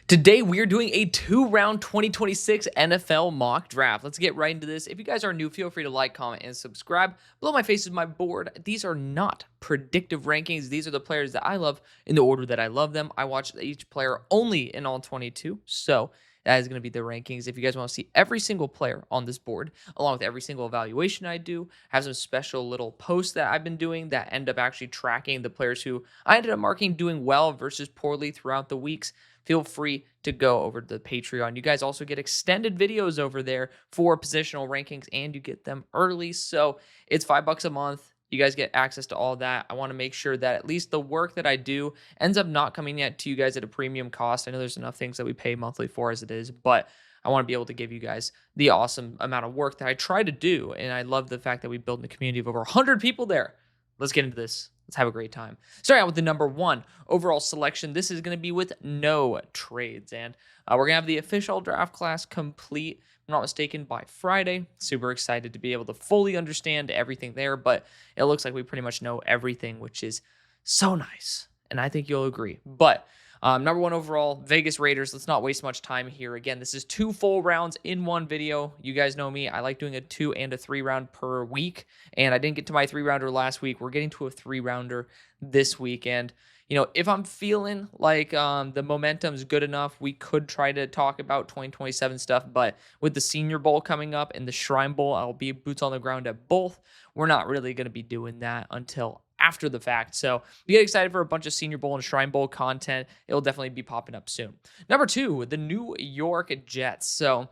Today, we are doing a 2-round 2026 NFL mock draft. Let's get right into this. If you guys are new, feel free to like, comment, and subscribe. Below my face is my board. These are not predictive rankings. These are the players that I love in the order that I love them. I watch each player only in all 22, so that is going to be the rankings. If you guys want to see every single player on this board, along with every single evaluation I do, I have some special little posts that I've been doing that end up actually tracking the players who I ended up marking doing well versus poorly throughout the weeks. Feel free to go over to the Patreon. You guys also get extended videos over there for positional rankings, and you get them early. So it's $5 a month. You guys get access to all that. I want to make sure that at least the work that I do ends up not coming yet to you guys at a premium cost. I know there's enough things that we pay monthly for as it is, but I want to be able to give you guys the awesome amount of work that I try to do. And I love the fact that we built a community of over 100 people there. Let's get into this. Let's have a great time. Starting out with the number 1 overall selection. This is going to be with no trades. And we're going to have the official draft class complete, if I'm not mistaken, by Friday. Super excited to be able to fully understand everything there. But it looks like we pretty much know everything, which is so nice. And I think you'll agree. But number 1 overall, Vegas Raiders. Let's not waste much time here. Again, this is 2 full rounds in one video. You guys know me. I like doing a 2 and a 3 round per week. And I didn't get to my 3 rounder last week. We're getting to a 3 rounder this week. And, you know, if I'm feeling like the momentum's good enough, we could try to talk about 2027 stuff. But with the Senior Bowl coming up and the Shrine Bowl, I'll be boots on the ground at both. We're not really going to be doing that until after the fact. So we get excited for a bunch of Senior Bowl and Shrine Bowl content. It'll definitely be popping up soon. Number 2, the New York Jets. So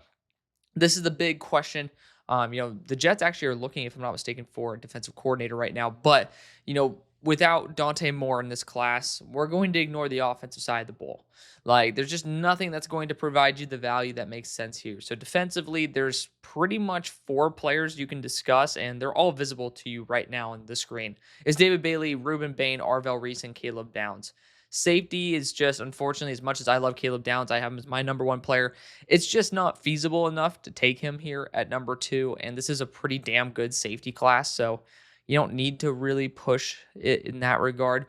this is the big question. The Jets actually are looking, if I'm not mistaken, for a defensive coordinator right now. But, without Dante Moore in this class, we're going to ignore the offensive side of the ball. Like, there's just nothing that's going to provide you the value that makes sense here. So defensively, there's pretty much 4 players you can discuss, and they're all visible to you right now on the screen. It's David Bailey, Ruben Bain, Arvell Reese, and Caleb Downs. Safety is just, unfortunately, as much as I love Caleb Downs, I have him as my number 1 player. It's just not feasible enough to take him here at number 2, and this is a pretty damn good safety class, so you don't need to really push it in that regard.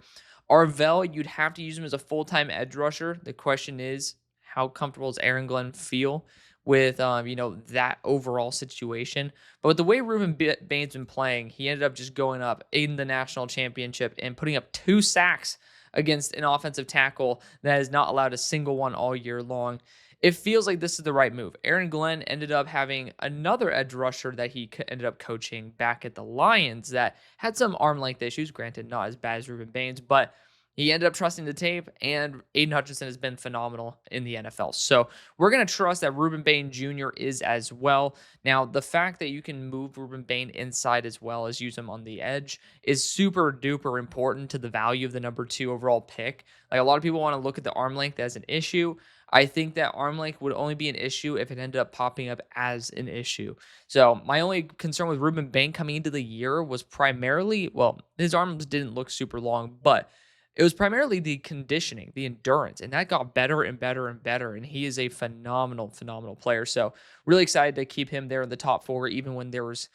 Arvell, you'd have to use him as a full-time edge rusher. The question is, how comfortable does Aaron Glenn feel with, that overall situation? But with the way Ruben Bain's been playing, he ended up just going up in the national championship and putting up 2 sacks against an offensive tackle that has not allowed a single one all year long. It feels like this is the right move. Aaron Glenn ended up having another edge rusher that he ended up coaching back at the Lions that had some arm length issues, granted not as bad as Ruben Baines, but he ended up trusting the tape, and Aiden Hutchinson has been phenomenal in the NFL. So we're going to trust that Ruben Bain Jr. is as well. Now, the fact that you can move Ruben Bain inside as well as use him on the edge is super duper important to the value of the number 2 overall pick. Like, a lot of people want to look at the arm length as an issue. I think that arm length would only be an issue if it ended up popping up as an issue. So my only concern with Ruben Bain coming into the year was primarily, well, his arms didn't look super long, but it was primarily the conditioning, the endurance, and that got better and better and better. And he is a phenomenal, phenomenal player. So really excited to keep him there in the top 4, even when there was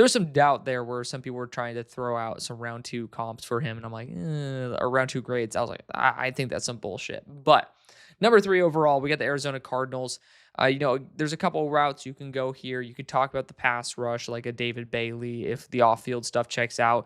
some doubt there where some people were trying to throw out some round 2 comps for him. And I'm like, or round 2 grades. I was like, I think that's some bullshit. But number 3 overall, we got the Arizona Cardinals. There's a couple of routes you can go here. You could talk about the pass rush, like a David Bailey, if the off-field stuff checks out.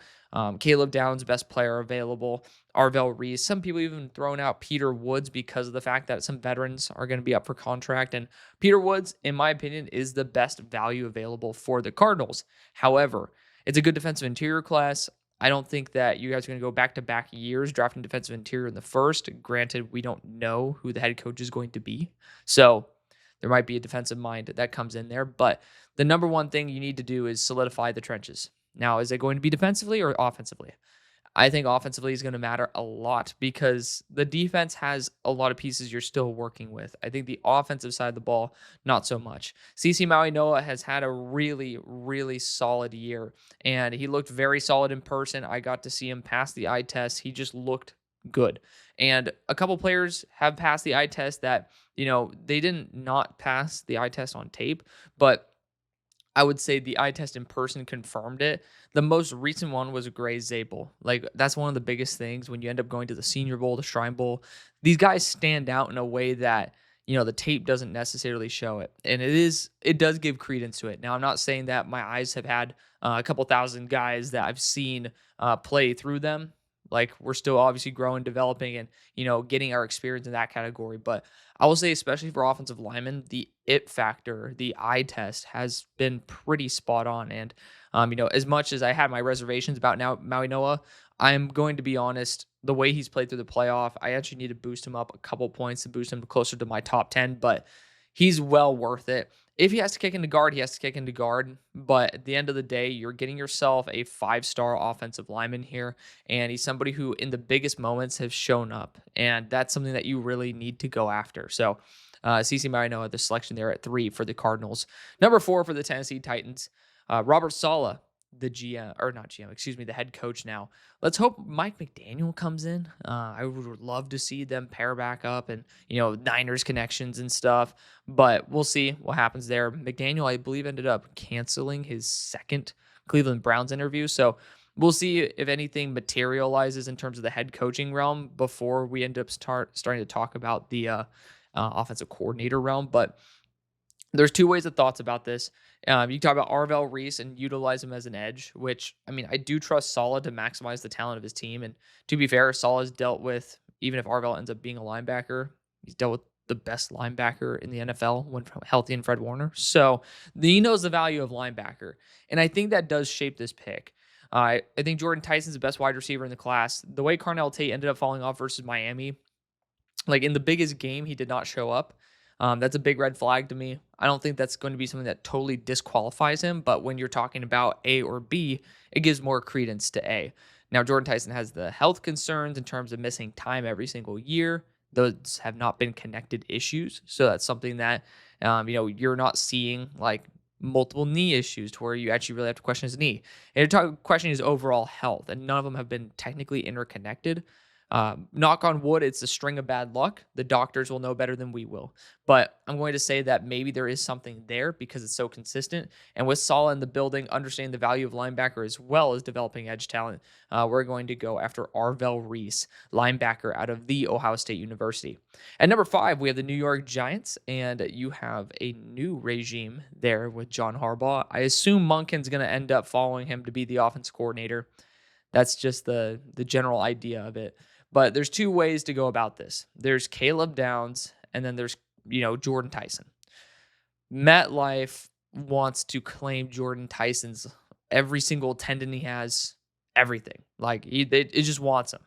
Caleb Downs, best player available. Arvell Reese. Some people even throwing out Peter Woods because of the fact that some veterans are going to be up for contract. And Peter Woods, in my opinion, is the best value available for the Cardinals. However, it's a good defensive interior class. I don't think that you guys are going to go back-to-back years drafting defensive interior in the first. Granted, we don't know who the head coach is going to be. So there might be a defensive mind that comes in there. But the number 1 thing you need to do is solidify the trenches. Now, is it going to be defensively or offensively? I think offensively is going to matter a lot because the defense has a lot of pieces you're still working with. I think the offensive side of the ball, not so much. CeCe Maui Noah has had a really, really solid year, and he looked very solid in person. I got to see him pass the eye test. He just looked good. And a couple players have passed the eye test that, they didn't not pass the eye test on tape, but I would say the eye test in person confirmed it. The most recent one was Gray Zabel. Like, that's one of the biggest things when you end up going to the Senior Bowl, the Shrine Bowl. These guys stand out in a way that the tape doesn't necessarily show it. And it does give credence to it. Now, I'm not saying that my eyes have had a couple thousand guys that I've seen play through them. Like, we're still obviously growing, developing, and getting our experience in that category. But I will say, especially for offensive linemen, the it factor, the eye test, has been pretty spot on. And as much as I had my reservations about now Maui Noah, I'm going to be honest. The way he's played through the playoff, I actually need to boost him up a couple points to boost him closer to my top 10. But he's well worth it. If he has to kick into guard, he has to kick into guard. But at the end of the day, you're getting yourself a 5-star offensive lineman here. And he's somebody who, in the biggest moments, has shown up. And that's something that you really need to go after. So, CC Marino at the selection there at 3 for the Cardinals. Number 4 for the Tennessee Titans, Robert Saleh, the GM, or not GM, excuse me, the head coach now. Let's hope Mike McDaniel comes in. I would love to see them pair back up and, Niners connections and stuff, but we'll see what happens there. McDaniel, I believe, ended up canceling his second Cleveland Browns interview. So we'll see if anything materializes in terms of the head coaching realm before we end up starting to talk about the offensive coordinator realm. But there's two ways of thoughts about this. You can talk about Arvell Reese and utilize him as an edge, which, I mean, I do trust Saleh to maximize the talent of his team. And to be fair, Saleh's dealt with, even if Arvell ends up being a linebacker, he's dealt with the best linebacker in the NFL when healthy in Fred Warner. So he knows the value of linebacker. And I think that does shape this pick. I think Jordan Tyson's the best wide receiver in the class. The way Carnell Tate ended up falling off versus Miami, like in the biggest game, he did not show up. That's a big red flag to me. I don't think that's going to be something that totally disqualifies him, but when you're talking about A or B, it gives more credence to A. Now, Jordan Tyson has the health concerns in terms of missing time every single year. Those have not been connected issues. So that's something that, you're not seeing like multiple knee issues to where you actually really have to question his knee. And you're questioning his overall health, and none of them have been technically interconnected. Knock on wood, it's a string of bad luck. The doctors will know better than we will. But I'm going to say that maybe there is something there because it's so consistent. And with Saleh in the building, understanding the value of linebacker as well as developing edge talent, we're going to go after Arvell Reese, linebacker out of the Ohio State University. At number 5, we have the New York Giants, and you have a new regime there with John Harbaugh. I assume Monken's going to end up following him to be the offense coordinator. That's just the general idea of it. But there's two ways to go about this. There's Caleb Downs, and then there's, Jordan Tyson. MetLife wants to claim Jordan Tyson's every single tendon he has, everything. Like, it just wants him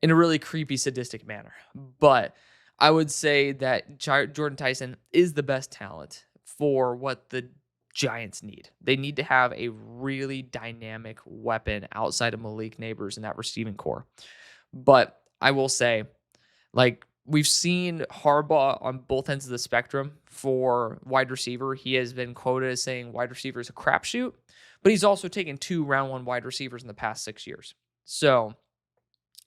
in a really creepy, sadistic manner. But I would say that Jordan Tyson is the best talent for what the Giants need. They need to have a really dynamic weapon outside of Malik Neighbors in that receiving core. But I will say, like, we've seen Harbaugh on both ends of the spectrum for wide receiver. He has been quoted as saying wide receiver is a crapshoot, but he's also taken 2 round 1 wide receivers in the past 6 years. So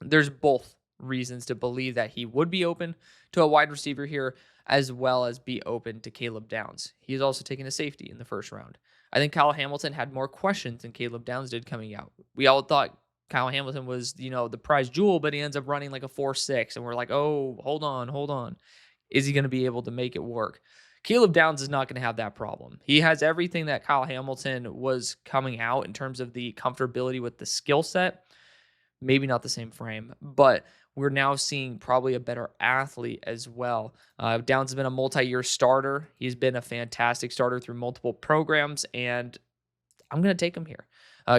there's both reasons to believe that he would be open to a wide receiver here, as well as be open to Caleb Downs. He is also taking a safety in the first round. I think Kyle Hamilton had more questions than Caleb Downs did coming out. We all thought Kyle Hamilton was, the prize jewel, but he ends up running like a 4.6, and we're like, oh, hold on. Is he going to be able to make it work? Caleb Downs is not going to have that problem. He has everything that Kyle Hamilton was coming out in terms of the comfortability with the skill set. Maybe not the same frame, but we're now seeing probably a better athlete as well. Downs has been a multi-year starter. He's been a fantastic starter through multiple programs, and I'm going to take him here.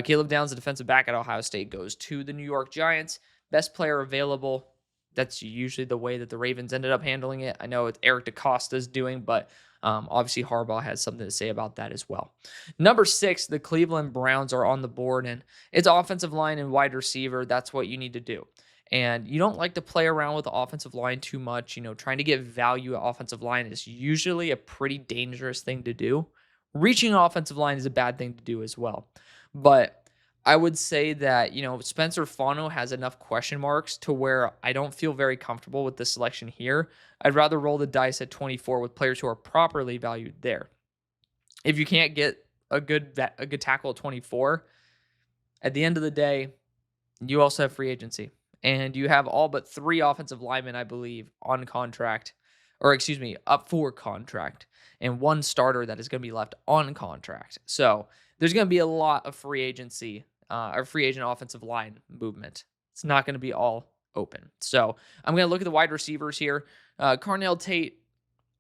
Caleb Downs, the defensive back at Ohio State, goes to the New York Giants. Best player available. That's usually the way that the Ravens ended up handling it. I know it's Eric DeCosta's doing, but obviously Harbaugh has something to say about that as well. Number 6, the Cleveland Browns are on the board, and it's offensive line and wide receiver. That's what you need to do. And you don't like to play around with the offensive line too much. Trying to get value at offensive line is usually a pretty dangerous thing to do. Reaching an offensive line is a bad thing to do as well. But I would say that, Spencer Fano has enough question marks to where I don't feel very comfortable with the selection here. I'd rather roll the dice at 24 with players who are properly valued there. If you can't get a good tackle at 24, at the end of the day, you also have free agency. And you have all but 3 offensive linemen, I believe, on contract or excuse me, up for contract, and one starter that is going to be left on contract. So there's going to be a lot of free agency or free agent offensive line movement. It's not going to be all open. So I'm going to look at the wide receivers here. Carnell Tate,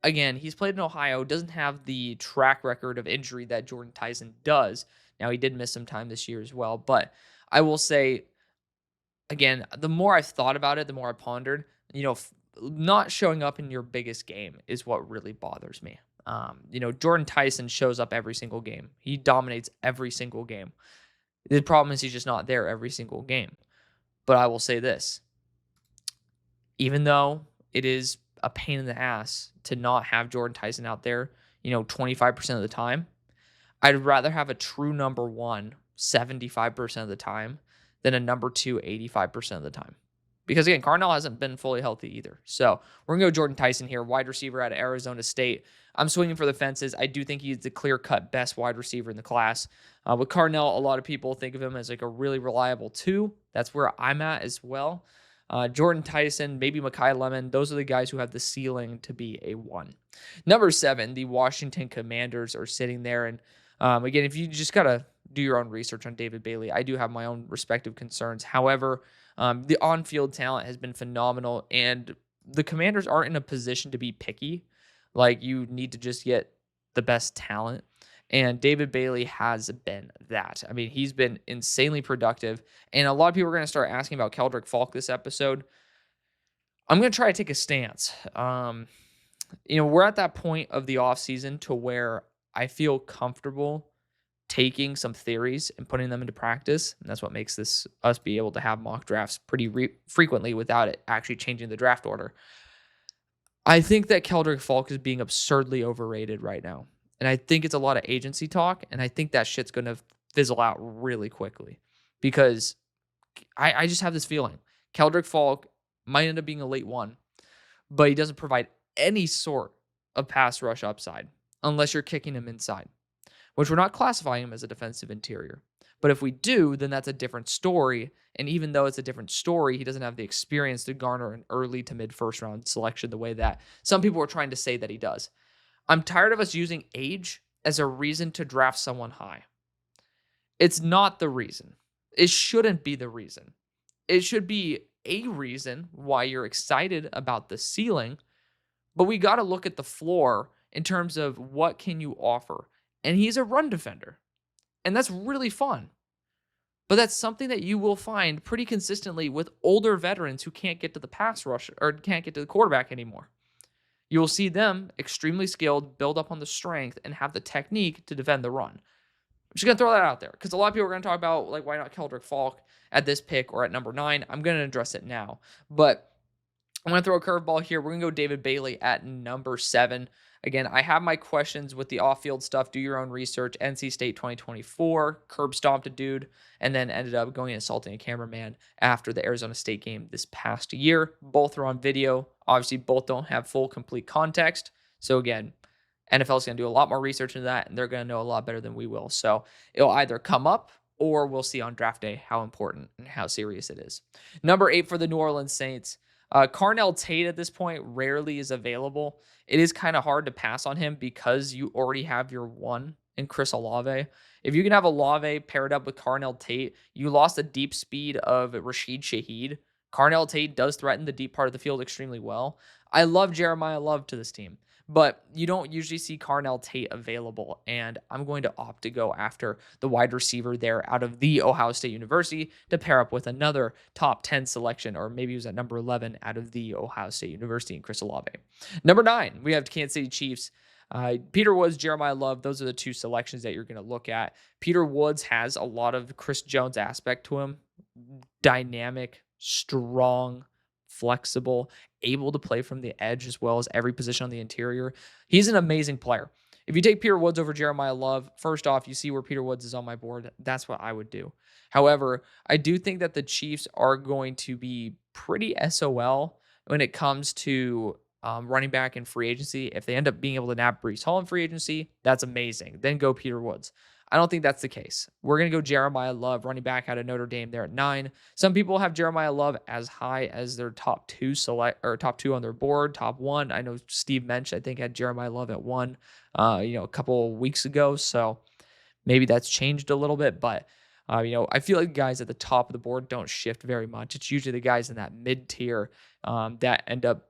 again, he's played in Ohio, doesn't have the track record of injury that Jordan Tyson does. Now, he did miss some time this year as well, but I will say, again, the more I've thought about it, the more I pondered, not showing up in your biggest game is what really bothers me. Jordan Tyson shows up every single game. He dominates every single game. The problem is he's just not there every single game. But I will say this, even though it is a pain in the ass to not have Jordan Tyson out there, 25% of the time, I'd rather have a true number one 75% of the time than a number two 85% of the time. Because again, Carnell hasn't been fully healthy either. So we're going to go Jordan Tyson here, wide receiver out of Arizona State. I'm swinging for the fences. I do think he's the clear-cut best wide receiver in the class. With Carnell, a lot of people think of him as like a really reliable 2. That's where I'm at as well. Jordan Tyson, maybe Mekhi Lemon. Those are the guys who have the ceiling to be a 1. Number 7, the Washington Commanders are sitting there. And again, if you just got to do your own research on David Bailey, I do have my own respective concerns. However, the on-field talent has been phenomenal, and the Commanders aren't in a position to be picky. Like, you need to just get the best talent, and David Bailey has been that. I mean, he's been insanely productive, and a lot of people are going to start asking about Keldrick Falk this episode. I'm going to try to take a stance. We're at that point of the offseason to where I feel comfortable taking some theories and putting them into practice. And that's what makes us be able to have mock drafts pretty frequently without it actually changing the draft order. I think that Keldrick Falk is being absurdly overrated right now. And I think it's a lot of agency talk. And I think that shit's going to fizzle out really quickly because I just have this feeling. Keldrick Falk might end up being a late 1, but he doesn't provide any sort of pass rush upside unless you're kicking him inside, which we're not classifying him as a defensive interior. But if we do, then that's a different story. And even though it's a different story, he doesn't have the experience to garner an early to mid first round selection the way that some people are trying to say that he does. I'm tired of us using age as a reason to draft someone high. It's not the reason. It shouldn't be the reason. It should be a reason why you're excited about the ceiling, but we got to look at the floor in terms of what can you offer. And he's a run defender. And that's really fun. But that's something that you will find pretty consistently with older veterans who can't get to the pass rush or can't get to the quarterback anymore. You will see them extremely skilled, build up on the strength, and have the technique to defend the run. I'm just going to throw that out there because a lot of people are going to talk about, like, why not Keldrick Falk at this pick or at number 9. I'm going to address it now. But I'm going to throw a curveball here. We're going to go David Bailey at number 7. Again, I have my questions with the off-field stuff. Do your own research. NC State 2024, curb stomped a dude, and then ended up going and assaulting a cameraman after the Arizona State game this past year. Both are on video. Obviously, both don't have full, complete context. So again, NFL is going to do a lot more research into that, and they're going to know a lot better than we will. So it'll either come up or we'll see on draft day how important and how serious it is. Number 8 for the New Orleans Saints. Carnell Tate at this point rarely is available. It is kind of hard to pass on him because you already have your 1 in Chris Olave. If you can have Olave paired up with Carnell Tate, you lost the deep speed of Rashid Shaheed. Carnell Tate does threaten the deep part of the field extremely well. I love Jeremiah Love to this team, but you don't usually see Carnell Tate available, and I'm going to opt to go after the wide receiver there out of the Ohio State University to pair up with another top 10 selection, or maybe he was at number 11 out of the Ohio State University in Chris Olave. Number 9, we have Kansas City Chiefs. Peter Woods, Jeremiah Love, those are the 2 selections that you're going to look at. Peter Woods has a lot of Chris Jones aspect to him. Dynamic, strong, flexible, able to play from the edge as well as every position on the interior. He's an amazing player. If you take Peter Woods over Jeremiah Love, first off, you see where Peter Woods is on my board. That's what I would do. However, I do think that the Chiefs are going to be pretty SOL when it comes to running back in free agency. If they end up being able to nab Breece Hall in free agency, that's amazing. Then go Peter Woods. I don't think that's the case. We're going to go Jeremiah Love, running back out of Notre Dame there at 9. Some people have Jeremiah Love as high as their top 2 top 2 on their board, top 1. I know Steve Mensch, I think, had Jeremiah Love at 1, a couple weeks ago. So maybe that's changed a little bit, but I feel like guys at the top of the board don't shift very much. It's usually the guys in that mid tier that end up,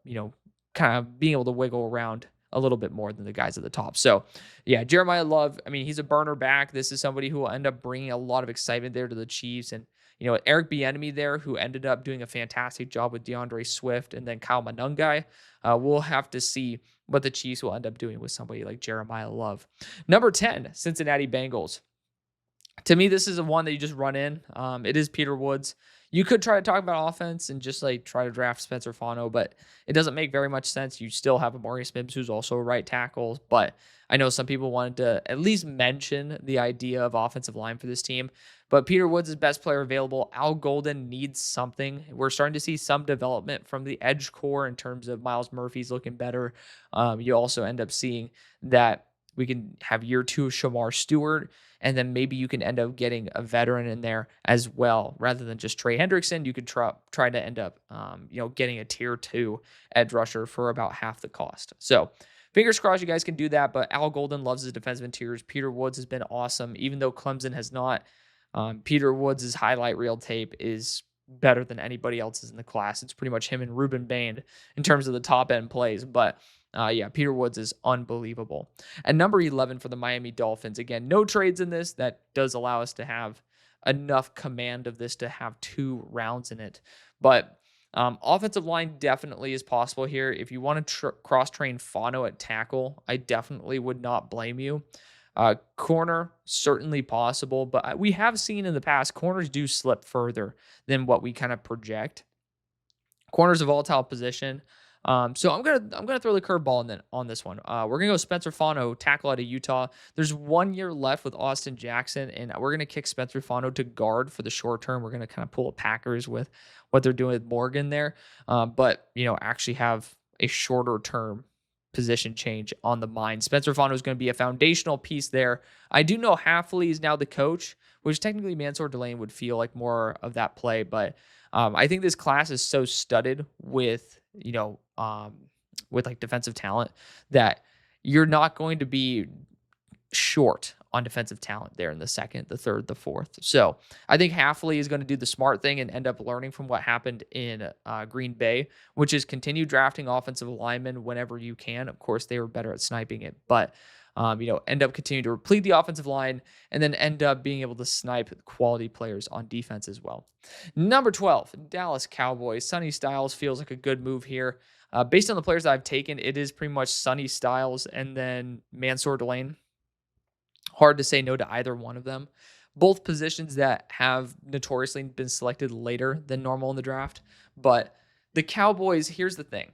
kind of being able to wiggle around a little bit more than the guys at the top. So, yeah, Jeremiah Love, I mean, he's a burner back. This is somebody who will end up bringing a lot of excitement there to the Chiefs. And, Eric Bieniemy there, who ended up doing a fantastic job with DeAndre Swift and then Kyle Monangai. We'll have to see what the Chiefs will end up doing with somebody like Jeremiah Love. Number 10, Cincinnati Bengals. To me, this is a one that you just run in. It is Peter Woods. You could try to talk about offense and just try to draft Spencer Fano, but it doesn't make very much sense. You still have Amari Smith, who's also a right tackle, but I know some people wanted to at least mention the idea of offensive line for this team. But Peter Woods is best player available. Al Golden needs something. We're starting to see some development from the edge core in terms of Miles Murphy's looking better. You also end up seeing that we can have year 2 of Shamar Stewart, and then maybe you can end up getting a veteran in there as well, rather than just Trey Hendrickson. You could try to end up, getting a tier 2 edge rusher for about half the cost. So fingers crossed you guys can do that. But Al Golden loves his defensive interiors. Peter Woods has been awesome, even though Clemson has not. Peter Woods' highlight reel tape is better than anybody else's in the class. It's pretty much him and Ruben Bain in terms of the top end plays, but Peter Woods is unbelievable. And number 11 for the Miami Dolphins. Again, no trades in this. That does allow us to have enough command of this to have 2 rounds in it. But offensive line definitely is possible here. If you want to cross-train Fano at tackle, I definitely would not blame you. Corner, certainly possible, but we have seen in the past corners do slip further than what we kind of project. Corner's a volatile position. So I'm gonna throw the curveball on this one. We're gonna go Spencer Fano, tackle out of Utah. There's 1 year left with Austin Jackson, and we're gonna kick Spencer Fano to guard for the short term. We're gonna kind of pull a Packers with what they're doing with Morgan there, but actually have a shorter term position change on the mind. Spencer Fano is going to be a foundational piece there. I do know Hafley is now the coach, which technically Mansour Delane would feel like more of that play, but I think this class is so studded with defensive talent that you're not going to be short on defensive talent there in the second, the third, the fourth. So I think Hafley is going to do the smart thing and end up learning from what happened in Green Bay, which is continue drafting offensive linemen whenever you can. Of course, they were better at sniping it, but end up continuing to replete the offensive line and then end up being able to snipe quality players on defense as well. Number 12, Dallas Cowboys. Sonny Styles feels like a good move here. Based on the players that I've taken, it is pretty much Sonny Styles and then Mansour Delane. Hard to say no to either one of them. Both positions that have notoriously been selected later than normal in the draft. But the Cowboys, here's the thing.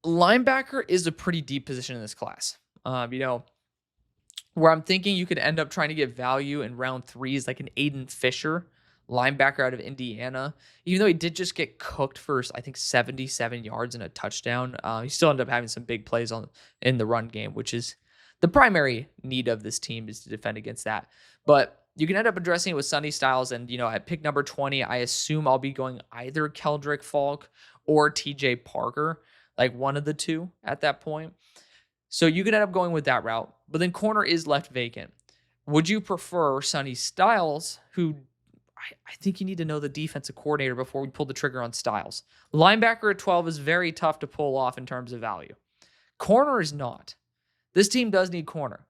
Linebacker is a pretty deep position in this class. Where I'm thinking you could end up trying to get value in round 3 is like an Aiden Fisher, linebacker out of Indiana. Even though he did just get cooked for, I think, 77 yards and a touchdown, he still ended up having some big plays in the run game, which is the primary need of this team is to defend against that. But you can end up addressing it with Sonny Styles. And, at pick number 20, I assume I'll be going either Keldrick Falk or TJ Parker, like one of the two at that point. So you could end up going with that route. But then corner is left vacant. Would you prefer Sonny Styles, who I think you need to know the defensive coordinator before we pull the trigger on Styles. Linebacker at 12 is very tough to pull off in terms of value. Corner is not. This team does need corner,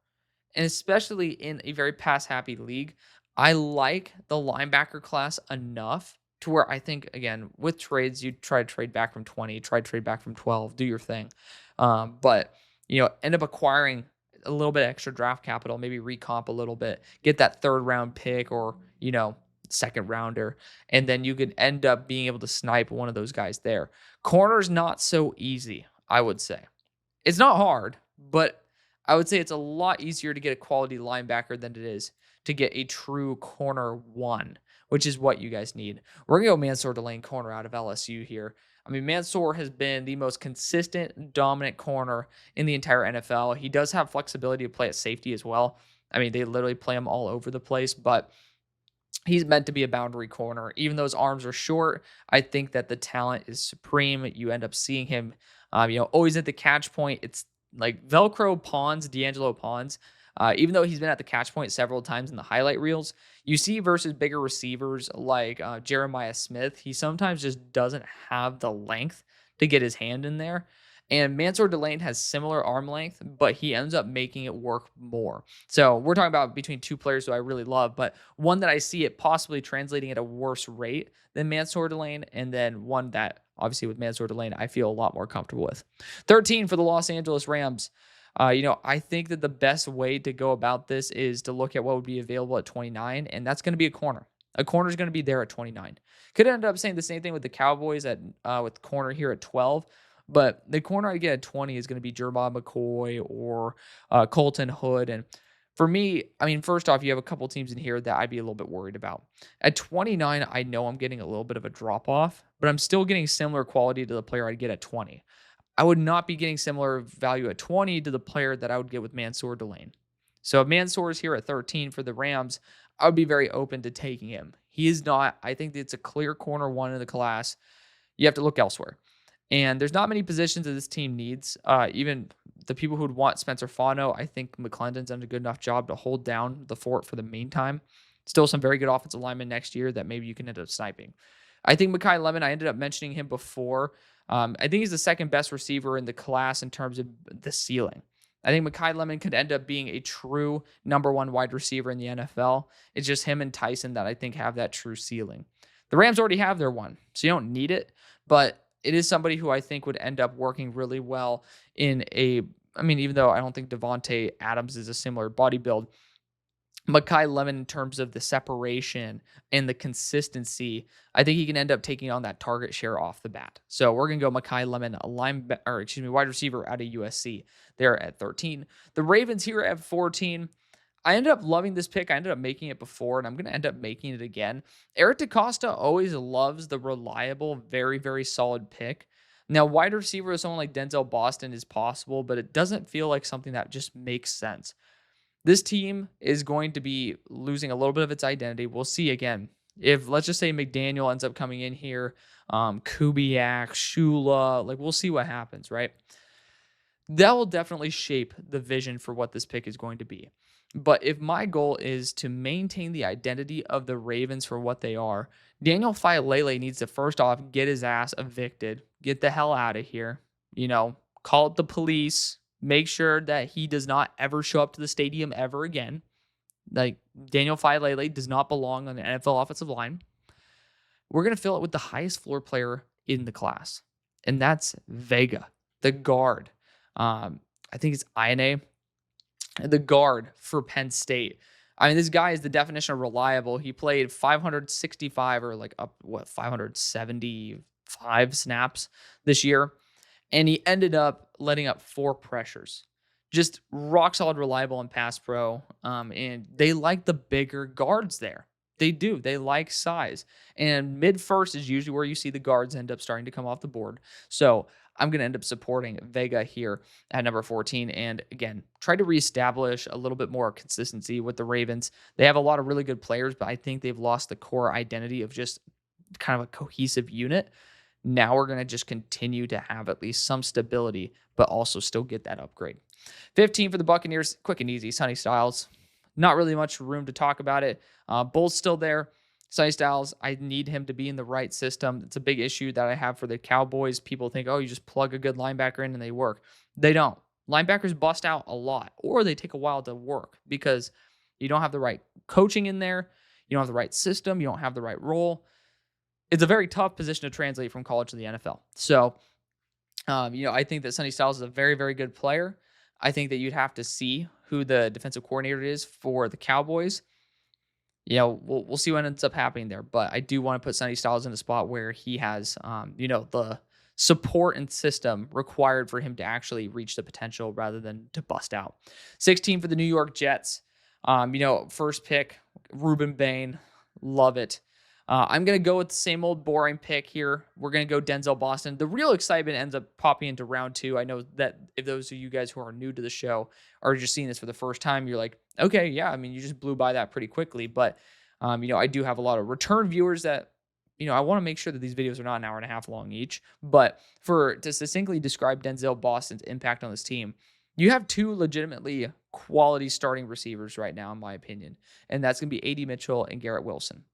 and especially in a very pass-happy league. I like the linebacker class enough to where I think, again, with trades, you try to trade back from 20, try to trade back from 12, do your thing. But end up acquiring a little bit extra draft capital, maybe recomp a little bit, get that 3rd round pick or, 2nd rounder, and then you could end up being able to snipe one of those guys there. Corner's not so easy, I would say. It's not hard, but I would say it's a lot easier to get a quality linebacker than it is to get a true corner 1, which is what you guys need. We're going to go Mansour Delane, corner out of LSU here. I mean, Mansour has been the most consistent, dominant corner in the entire NFL. He does have flexibility to play at safety as well. I mean, they literally play him all over the place, but he's meant to be a boundary corner. Even though his arms are short, I think that the talent is supreme. You end up seeing him, always at the catch point. It's like Velcro Pawns, D'Angelo Pawns. Even though he's been at the catch point several times in the highlight reels, you see versus bigger receivers like Jeremiah Smith, he sometimes just doesn't have the length to get his hand in there. And Mansour Delane has similar arm length, but he ends up making it work more. So we're talking about between two players who I really love, but one that I see it possibly translating at a worse rate than Mansour Delane, and then one that obviously with Mansour Delane I feel a lot more comfortable with. 13 for the Los Angeles Rams. I think that the best way to go about this is to look at what would be available at 29, and that's going to be a corner. A corner is going to be there at 29. Could end up saying the same thing with the Cowboys at with corner here at 12. But the corner I get at 20 is going to be Jermod McCoy or Colton Hood. And for me, I mean, first off, you have a couple teams in here that I'd be a little bit worried about. At 29, I know I'm getting a little bit of a drop off, but I'm still getting similar quality to the player I'd get at 20. I would not be getting similar value at 20 to the player that I would get with Mansour Delane. So if Mansour is here at 13 for the Rams, I would be very open to taking him. He is not. I think it's a clear corner one in the class. You have to look elsewhere. And there's not many positions that this team needs. Even the people who would want Spencer Fano, I think McClendon's done a good enough job to hold down the fort for the meantime. Still some very good offensive linemen next year that maybe you can end up sniping. I think Mekhi Lemon, I ended up mentioning him before. I think he's the second best receiver in the class in terms of the ceiling. I think Mekhi Lemon could end up being a true number one wide receiver in the NFL. It's just him and Tyson that I think have that true ceiling. The Rams already have their one, so you don't need it. But it is somebody who I think would end up working really well in even though I don't think Devontae Adams is a similar body build, Mekhi Lemon, in terms of the separation and the consistency, I think he can end up taking on that target share off the bat. So we're going to go Mekhi Lemon, wide receiver out of USC there at 13. The Ravens here at 14. I ended up loving this pick. I ended up making it before, and I'm going to end up making it again. Eric DeCosta always loves the reliable, very, very solid pick. Now, wide receiver with someone like Denzel Boston is possible, but it doesn't feel like something that just makes sense. This team is going to be losing a little bit of its identity. We'll see again. If, let's just say, McDaniel ends up coming in here, Kubiak, Shula, we'll see what happens, right? That will definitely shape the vision for what this pick is going to be. But if my goal is to maintain the identity of the Ravens for what they are, Daniel Faalele needs to first off get his ass evicted, get the hell out of here, call it the police, make sure that he does not ever show up to the stadium ever again. Like, Daniel Faalele does not belong on the NFL offensive line. We're going to fill it with the highest floor player in the class, and that's Vega, the guard. I think it's Ine, the guard for Penn State. I mean, this guy is the definition of reliable. He played 565 or 575 snaps this year, and he ended up letting up 4 pressures. Just rock solid, reliable in pass pro. And they like the bigger guards there. They do. They like size. And mid-first is usually where you see the guards end up starting to come off the board. So I'm going to end up supporting Vega here at number 14. And again, try to reestablish a little bit more consistency with the Ravens. They have a lot of really good players, but I think they've lost the core identity of just kind of a cohesive unit. Now we're going to just continue to have at least some stability, but also still get that upgrade. 15 for the Buccaneers, quick and easy, Sonny Styles. Not really much room to talk about it. Bull's still there. Sonny Styles, I need him to be in the right system. It's a big issue that I have for the Cowboys. People think, you just plug a good linebacker in and they work. They don't. Linebackers bust out a lot, or they take a while to work because you don't have the right coaching in there. You don't have the right system. You don't have the right role. It's a very tough position to translate from college to the NFL. So, I think that Sonny Styles is a very, very good player. I think that you'd have to see who the defensive coordinator is for the Cowboys. We'll see what ends up happening there. But I do want to put Sonny Styles in a spot where he has, the support and system required for him to actually reach the potential rather than to bust out. 16 for the New York Jets. First pick, Ruben Bain. Love it. I'm going to go with the same old boring pick here. We're going to go Denzel Boston. The real excitement ends up popping into round two. I know that if those of you guys who are new to the show are just seeing this for the first time, you're like, okay, yeah, I mean, you just blew by that pretty quickly. But, I do have a lot of return viewers that, I want to make sure that these videos are not an hour and a half long each. But to succinctly describe Denzel Boston's impact on this team, you have two legitimately quality starting receivers right now, in my opinion. And that's going to be A.D. Mitchell and Garrett Wilson.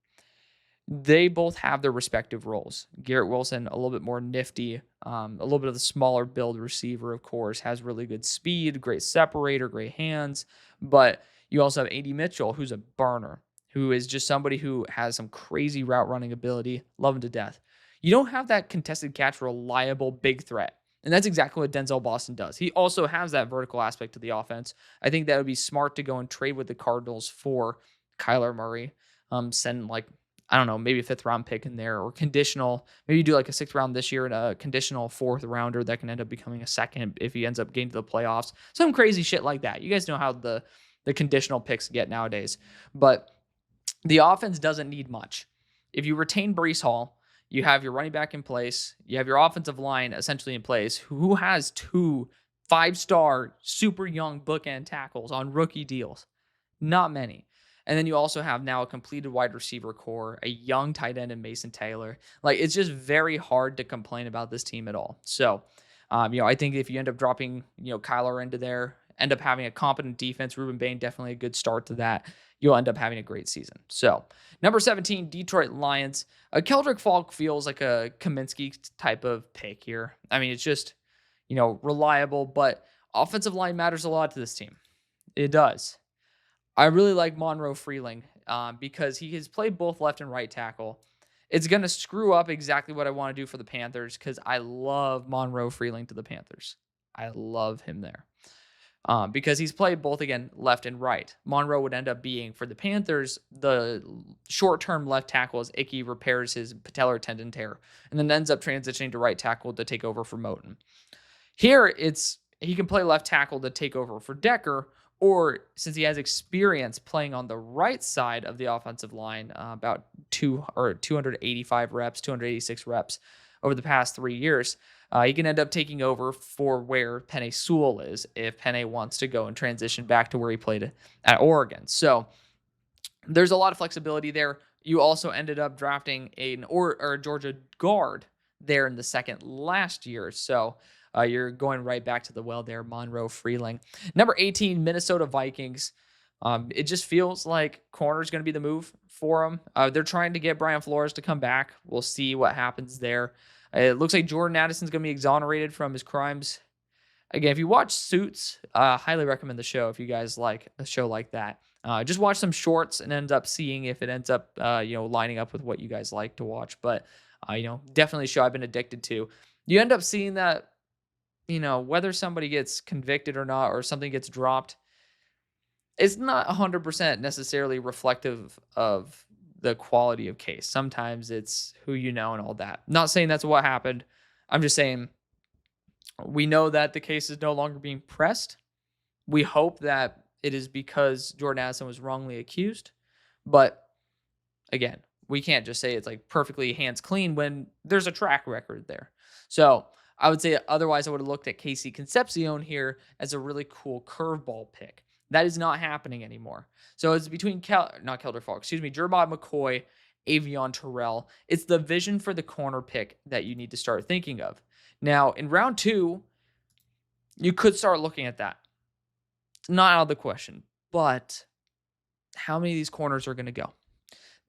They both have their respective roles. Garrett Wilson, a little bit more nifty, a little bit of the smaller build receiver, of course, has really good speed, great separator, great hands. But you also have A.D. Mitchell, who's a burner, who is just somebody who has some crazy route running ability. Love him to death. You don't have that contested catch, reliable big threat. And that's exactly what Denzel Boston does. He also has that vertical aspect to the offense. I think that would be smart to go and trade with the Cardinals for Kyler Murray. Send like, I don't know, maybe a 5th round pick in there, or conditional. Maybe you do like a 6th round this year and a conditional 4th rounder that can end up becoming a second if he ends up getting to the playoffs. Some crazy shit like that. You guys know how the conditional picks get nowadays. But the offense doesn't need much. If you retain Breece Hall, you have your running back in place, you have your offensive line essentially in place, who has 2 5-star super young bookend tackles on rookie deals. Not many. And then you also have now a completed wide receiver core, a young tight end in Mason Taylor. Like, it's just very hard to complain about this team at all. So, I think if you end up dropping, Kyler into there, end up having a competent defense, Ruben Bain, definitely a good start to that, you'll end up having a great season. So, number 17, Detroit Lions. Keldrick Falk feels like a Kaminsky type of pick here. I mean, it's just, reliable, but offensive line matters a lot to this team. It does. I really like Monroe Freeling because he has played both left and right tackle. It's going to screw up exactly what I want to do for the Panthers because I love Monroe Freeling to the Panthers. I love him there because he's played both, again, left and right. Monroe would end up being, for the Panthers, the short-term left tackle as Icky repairs his patellar tendon tear and then ends up transitioning to right tackle to take over for Moton. Here, he can play left tackle to take over for Decker, or since he has experience playing on the right side of the offensive line, about 285 reps, 286 reps over the past 3 years, he can end up taking over for where Penei Sewell is if Penei wants to go and transition back to where he played at Oregon. So there's a lot of flexibility there. You also ended up drafting a Georgia guard there in the second last year. So you're going right back to the well there, Monroe Freeling. Number 18, Minnesota Vikings. It just feels like corner is going to be the move for them. They're trying to get Brian Flores to come back. We'll see what happens there. It looks like Jordan Addison's going to be exonerated from his crimes. Again, if you watch Suits, highly recommend the show if you guys like a show like that. Just watch some shorts and end up seeing if it ends up, lining up with what you guys like to watch. But, definitely a show I've been addicted to. You end up seeing that, whether somebody gets convicted or not, or something gets dropped, it's not 100% necessarily reflective of the quality of case. Sometimes it's who you know and all that. Not saying that's what happened. I'm just saying we know that the case is no longer being pressed. We hope that it is because Jordan Addison was wrongly accused. But again, we can't just say it's like perfectly hands clean when there's a track record there. So I would say otherwise I would have looked at Casey Concepcion here as a really cool curveball pick. That is not happening anymore. So it's between Jermod McCoy, Avion Terrell. It's the vision for the corner pick that you need to start thinking of. Now, in round 2, you could start looking at that. It's not out of the question, but how many of these corners are going to go?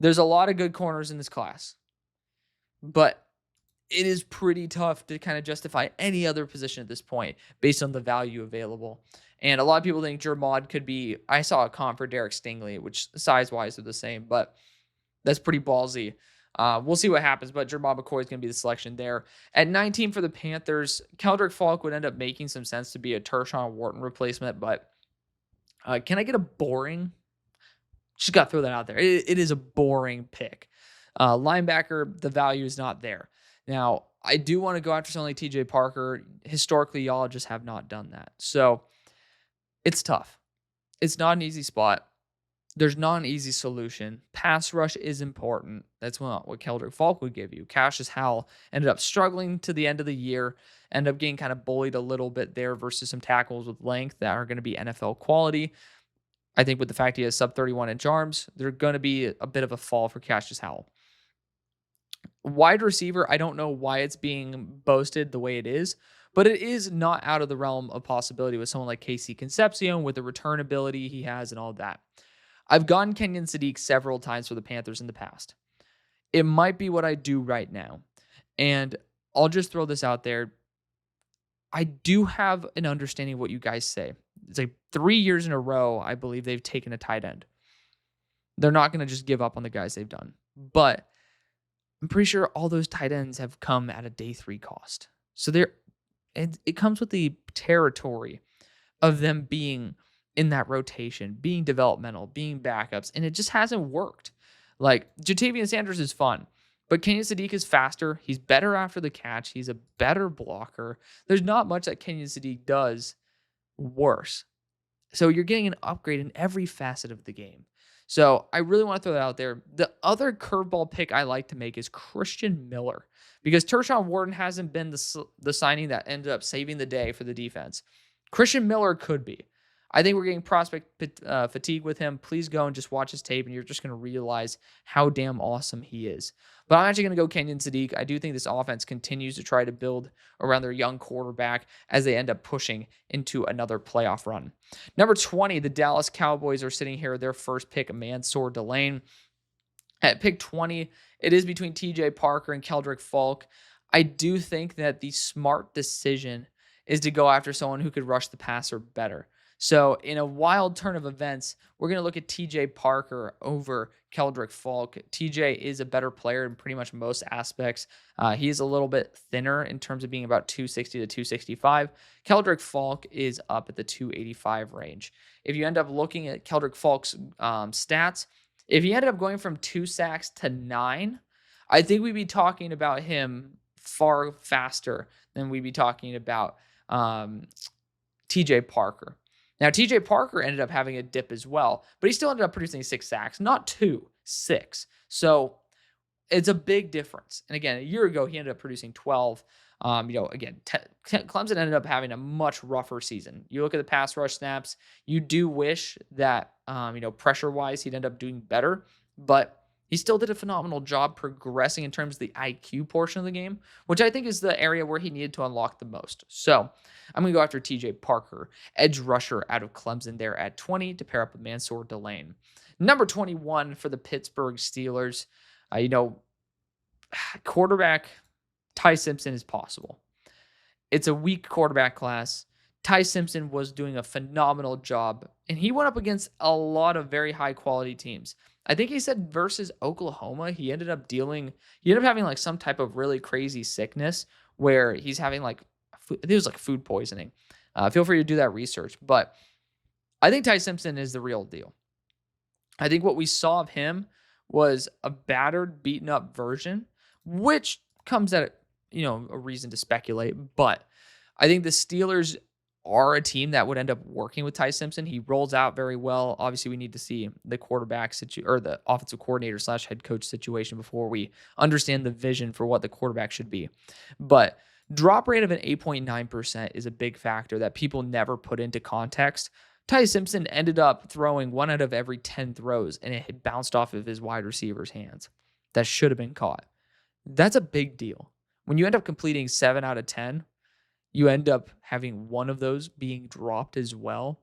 There's a lot of good corners in this class, but it is pretty tough to kind of justify any other position at this point based on the value available. And a lot of people think Jermod could be, I saw a comp for Derek Stingley, which size-wise are the same, but that's pretty ballsy. We'll see what happens, but Jermod McCoy is going to be the selection there. At 19 for the Panthers, Keldrick Falk would end up making some sense to be a Tershawn Wharton replacement, but can I get a boring? Just got to throw that out there. It is a boring pick. Linebacker, the value is not there. Now, I do want to go after something like TJ Parker. Historically, y'all just have not done that. So it's tough. It's not an easy spot. There's not an easy solution. Pass rush is important. That's what Keldrick Falk would give you. Cassius Howell ended up struggling to the end of the year, ended up getting kind of bullied a little bit there versus some tackles with length that are going to be NFL quality. I think with the fact he has sub 31 inch arms, they're going to be a bit of a fall for Cassius Howell. Wide receiver, I don't know why it's being boasted the way it is, but it is not out of the realm of possibility with someone like Casey Concepcion with the return ability he has and all that. I've gone Kenyon Sadiq several times for the Panthers in the past. It might be what I do right now. And I'll just throw this out there. I do have an understanding of what you guys say. It's like 3 years in a row, I believe they've taken a tight end. They're not going to just give up on the guys they've done. But I'm pretty sure all those tight ends have come at a day 3 cost. So it comes with the territory of them being in that rotation, being developmental, being backups, and it just hasn't worked. Like, Jatavian Sanders is fun, but Kenyon Sadiq is faster. He's better after the catch. He's a better blocker. There's not much that Kenyon Sadiq does worse. So you're getting an upgrade in every facet of the game. So I really want to throw that out there. The other curveball pick I like to make is Christian Miller, because Tershawn Wharton hasn't been the signing that ended up saving the day for the defense. Christian Miller could be. I think we're getting prospect fatigue with him. Please go and just watch his tape, and you're just going to realize how damn awesome he is. But I'm actually going to go Kenyon Sadiq. I do think this offense continues to try to build around their young quarterback as they end up pushing into another playoff run. Number 20, the Dallas Cowboys are sitting here. Their first pick, Mansour Delane. At pick 20, it is between TJ Parker and Keldrick Falk. I do think that the smart decision is to go after someone who could rush the passer better. So in a wild turn of events, we're going to look at TJ Parker over Keldrick Falk. TJ is a better player in pretty much most aspects. He is a little bit thinner in terms of being about 260 to 265. Keldrick Falk is up at the 285 range. If you end up looking at Keldrick Falk's stats, if he ended up going from 2 sacks to 9, I think we'd be talking about him far faster than we'd be talking about TJ Parker. Now, TJ Parker ended up having a dip as well, but he still ended up producing 6 sacks, not 2, 6. So it's a big difference. And again, a year ago, he ended up producing 12. Again, Clemson ended up having a much rougher season. You look at the pass rush snaps, you do wish that, pressure-wise, he'd end up doing better, but he still did a phenomenal job progressing in terms of the IQ portion of the game, which I think is the area where he needed to unlock the most. So I'm going to go after TJ Parker, edge rusher out of Clemson there at 20 to pair up with Mansour Delane. Number 21 for the Pittsburgh Steelers. Quarterback Ty Simpson is possible. It's a weak quarterback class. Ty Simpson was doing a phenomenal job, and he went up against a lot of very high-quality teams. I think he said versus Oklahoma, he ended up having like some type of really crazy sickness where he's having I think it was like food poisoning. Feel free to do that research, but I think Ty Simpson is the real deal. I think what we saw of him was a battered, beaten up version, which comes at a reason to speculate, but I think the Steelers are a team that would end up working with Ty Simpson. He rolls out very well. Obviously, we need to see the quarterback or the offensive coordinator / head coach situation before we understand the vision for what the quarterback should be. But drop rate of an 8.9% is a big factor that people never put into context. Ty Simpson ended up throwing 1 out of every 10 throws, and it had bounced off of his wide receiver's hands. That should have been caught. That's a big deal. When you end up completing 7 out of 10, you end up having one of those being dropped as well.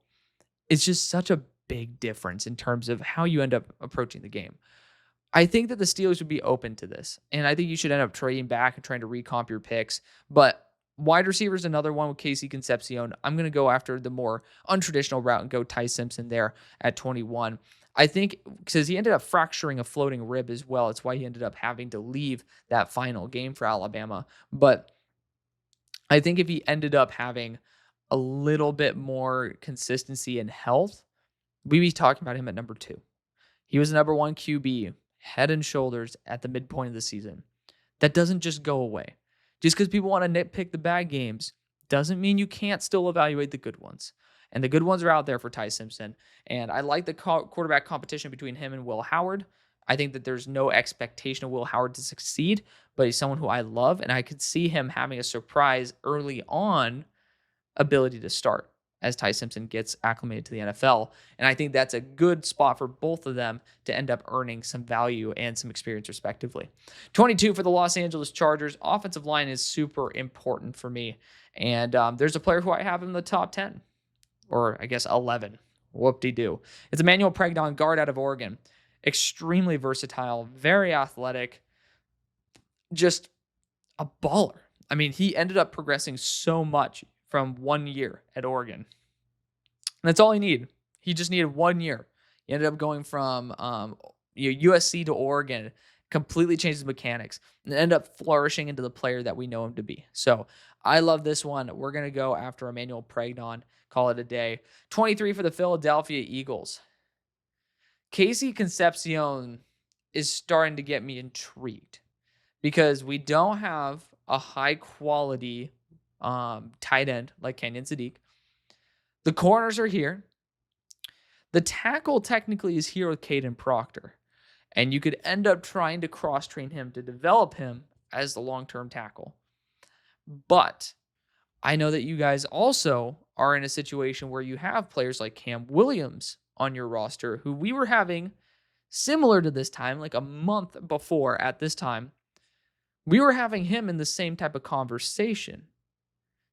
It's just such a big difference in terms of how you end up approaching the game. I think that the Steelers would be open to this, and I think you should end up trading back and trying to recomp your picks. But wide receiver is another one with Casey Concepcion. I'm going to go after the more untraditional route and go Ty Simpson there at 21. I think because he ended up fracturing a floating rib as well. It's why he ended up having to leave that final game for Alabama. But I think if he ended up having a little bit more consistency and health, we'd be talking about him at number 2. He was the number 1 QB, head and shoulders at the midpoint of the season. That doesn't just go away. Just because people want to nitpick the bad games doesn't mean you can't still evaluate the good ones. And the good ones are out there for Ty Simpson. And I like the quarterback competition between him and Will Howard. I think that there's no expectation of Will Howard to succeed, but he's someone who I love. And I could see him having a surprise early on ability to start as Ty Simpson gets acclimated to the NFL. And I think that's a good spot for both of them to end up earning some value and some experience, respectively. 22 for the Los Angeles Chargers. Offensive line is super important for me. And there's a player who I have in the top 10, or I guess 11. Whoop-de-doo. It's Emmanuel Pregnon, guard out of Oregon. Extremely versatile, very athletic, just a baller. I mean, he ended up progressing so much from 1 year at Oregon. And that's all he needed. He just needed 1 year. He ended up going from USC to Oregon, completely changed his mechanics, and ended up flourishing into the player that we know him to be. So I love this one. We're going to go after Emmanuel Pregnon, call it a day. 23 for the Philadelphia Eagles. Casey Concepcion is starting to get me intrigued because we don't have a high quality tight end like Kenyon Sadiq. The corners are here. The tackle technically is here with Caden Proctor. And you could end up trying to cross-train him to develop him as the long-term tackle. But I know that you guys also are in a situation where you have players like Cam Williams on your roster who we were having similar to this time, like a month before at this time. We were having him in the same type of conversation.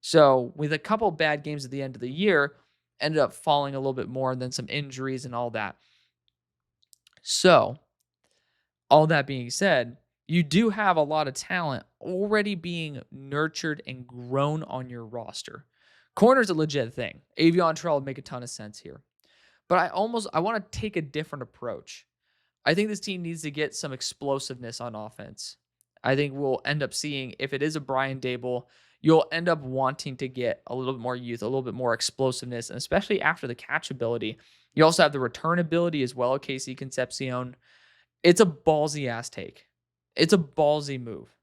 So with a couple bad games at the end of the year, ended up falling a little bit more, and then some injuries and all that. So all that being said, you do have a lot of talent already being nurtured and grown on your roster. Corner's a legit thing. Avion Terrell would make a ton of sense here. But I want to take a different approach. I think this team needs to get some explosiveness on offense. I think we'll end up seeing, if it is a Brian Dable, you'll end up wanting to get a little bit more youth, a little bit more explosiveness, and especially after the catch ability. You also have the return ability as well, Casey Concepcion. It's a ballsy ass take. It's a ballsy move.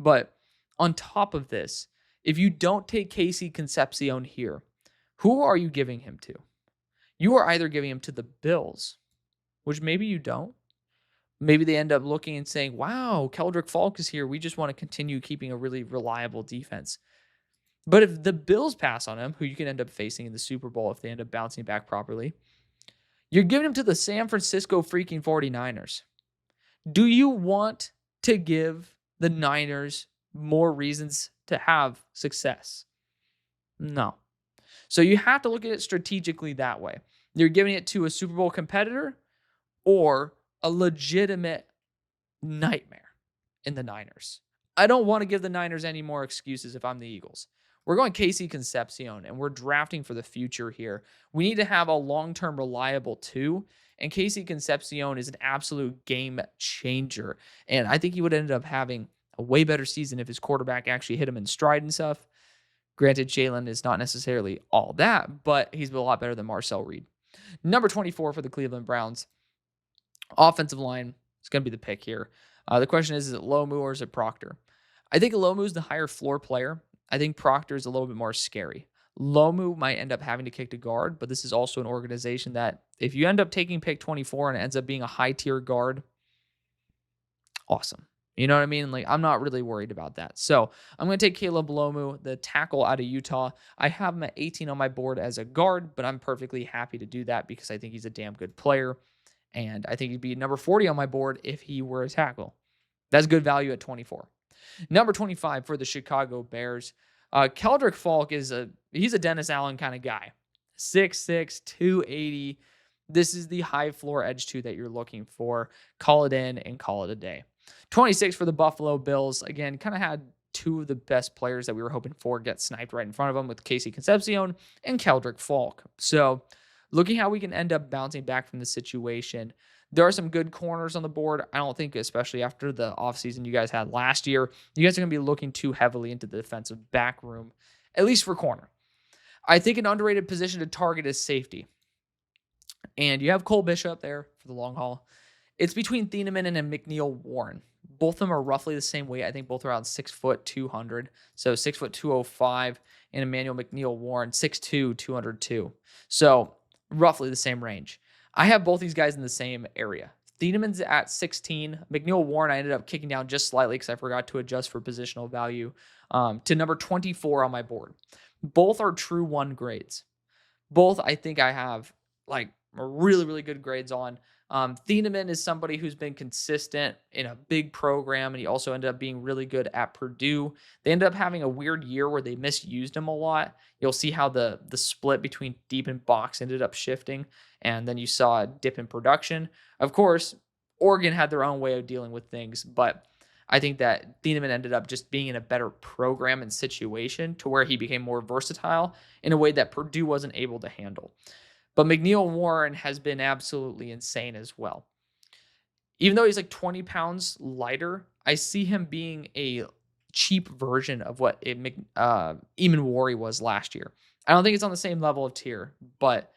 But on top of this, if you don't take Casey Concepcion here, who are you giving him to? You are either giving him to the Bills, which maybe you don't. Maybe they end up looking and saying, wow, Keldrick Falk is here. We just want to continue keeping a really reliable defense. But if the Bills pass on him, who you can end up facing in the Super Bowl if they end up bouncing back properly, you're giving him to the San Francisco freaking 49ers. Do you want to give the Niners more reasons to have success? No. So you have to look at it strategically that way. You're giving it to a Super Bowl competitor or a legitimate nightmare in the Niners. I don't want to give the Niners any more excuses if I'm the Eagles. We're going Casey Concepcion, and we're drafting for the future here. We need to have a long-term reliable two, and Casey Concepcion is an absolute game changer. And I think he would end up having a way better season if his quarterback actually hit him in stride and stuff. Granted, Jalen is not necessarily all that, but he's a lot better than Marcel Reed. Number 24 for the Cleveland Browns. Offensive line is going to be the pick here. The question is it Lomu or is it Proctor? I think Lomu is the higher floor player. I think Proctor is a little bit more scary. Lomu might end up having to kick to guard, but this is also an organization that if you end up taking pick 24 and it ends up being a high tier guard, awesome. You know what I mean? Like, I'm not really worried about that. So I'm going to take Caleb Lomu, the tackle out of Utah. I have him at 18 on my board as a guard, but I'm perfectly happy to do that because I think he's a damn good player. And I think he'd be number 40 on my board if he were a tackle. That's good value at 24. Number 25 for the Chicago Bears. Keldrick Falk he's a Dennis Allen kind of guy. 6'6", 280. This is the high floor edge two that you're looking for. Call it in and call it a day. 26 for the Buffalo Bills. Again, kind of had two of the best players that we were hoping for get sniped right in front of them with Casey Concepcion and Keldrick Falk. So looking how we can end up bouncing back from the situation. There are some good corners on the board. I don't think, especially after the offseason you guys had last year, you guys are going to be looking too heavily into the defensive back room, at least for corner. I think an underrated position to target is safety. And you have Cole Bishop there for the long haul. It's between Thieneman and McNeil Warren. Both of them are roughly the same weight. I think both around 6 foot 200. So 6 foot 205, and Emmanuel McNeil Warren 6'2", 202. So roughly the same range. I have both these guys in the same area. Thienemann's at 16. McNeil Warren, I ended up kicking down just slightly because I forgot to adjust for positional value to number 24 on my board. Both are true one grades. Both I think I have like really, really good grades on. Thienemann is somebody who's been consistent in a big program, and he also ended up being really good at Purdue. They ended up having a weird year where they misused him a lot. You'll see how the split between deep and box ended up shifting, and then you saw a dip in production. Of course, Oregon had their own way of dealing with things, but I think that Thienemann ended up just being in a better program and situation to where he became more versatile in a way that Purdue wasn't able to handle. But McNeil Warren has been absolutely insane as well. Even though he's like 20 pounds lighter, I see him being a cheap version of what Eamon Warry was last year. I don't think it's on the same level of tier, but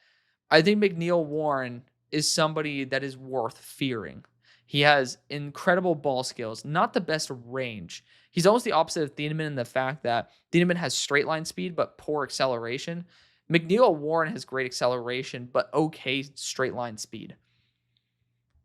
I think McNeil Warren is somebody that is worth fearing. He has incredible ball skills, not the best range. He's almost the opposite of Thienemann in the fact that Thienemann has straight line speed but poor acceleration. McNeil Warren has great acceleration but okay straight line speed.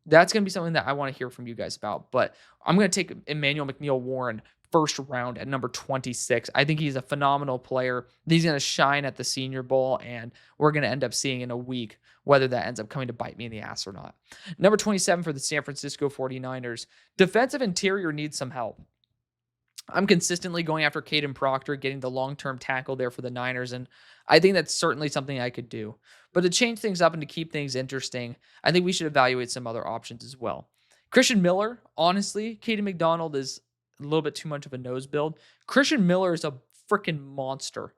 That's going to be something that I want to hear from you guys about. But I'm going to take Emmanuel McNeil Warren first round at number 26. I think he's a phenomenal player. He's going to shine at the Senior Bowl, and we're going to end up seeing in a week whether that ends up coming to bite me in the ass or not. Number 27 for the San Francisco 49ers. Defensive interior needs some help. I'm consistently going after Caden Proctor, getting the long-term tackle there for the Niners, and I think that's certainly something I could do. But to change things up and to keep things interesting, I think we should evaluate some other options as well. Christian Miller, honestly, Caden McDonald is a little bit too much of a nose build. Christian Miller is a freaking monster.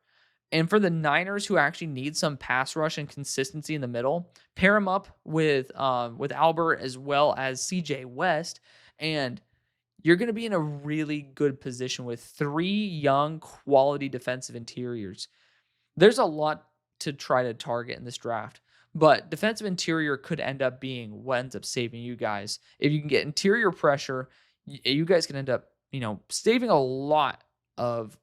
And for the Niners, who actually need some pass rush and consistency in the middle, pair him up with Albert as well as CJ West, and you're going to be in a really good position with 3 young, quality defensive interiors. There's a lot to try to target in this draft, but defensive interior could end up being what ends up saving you guys. If you can get interior pressure, you guys can end up, saving a lot of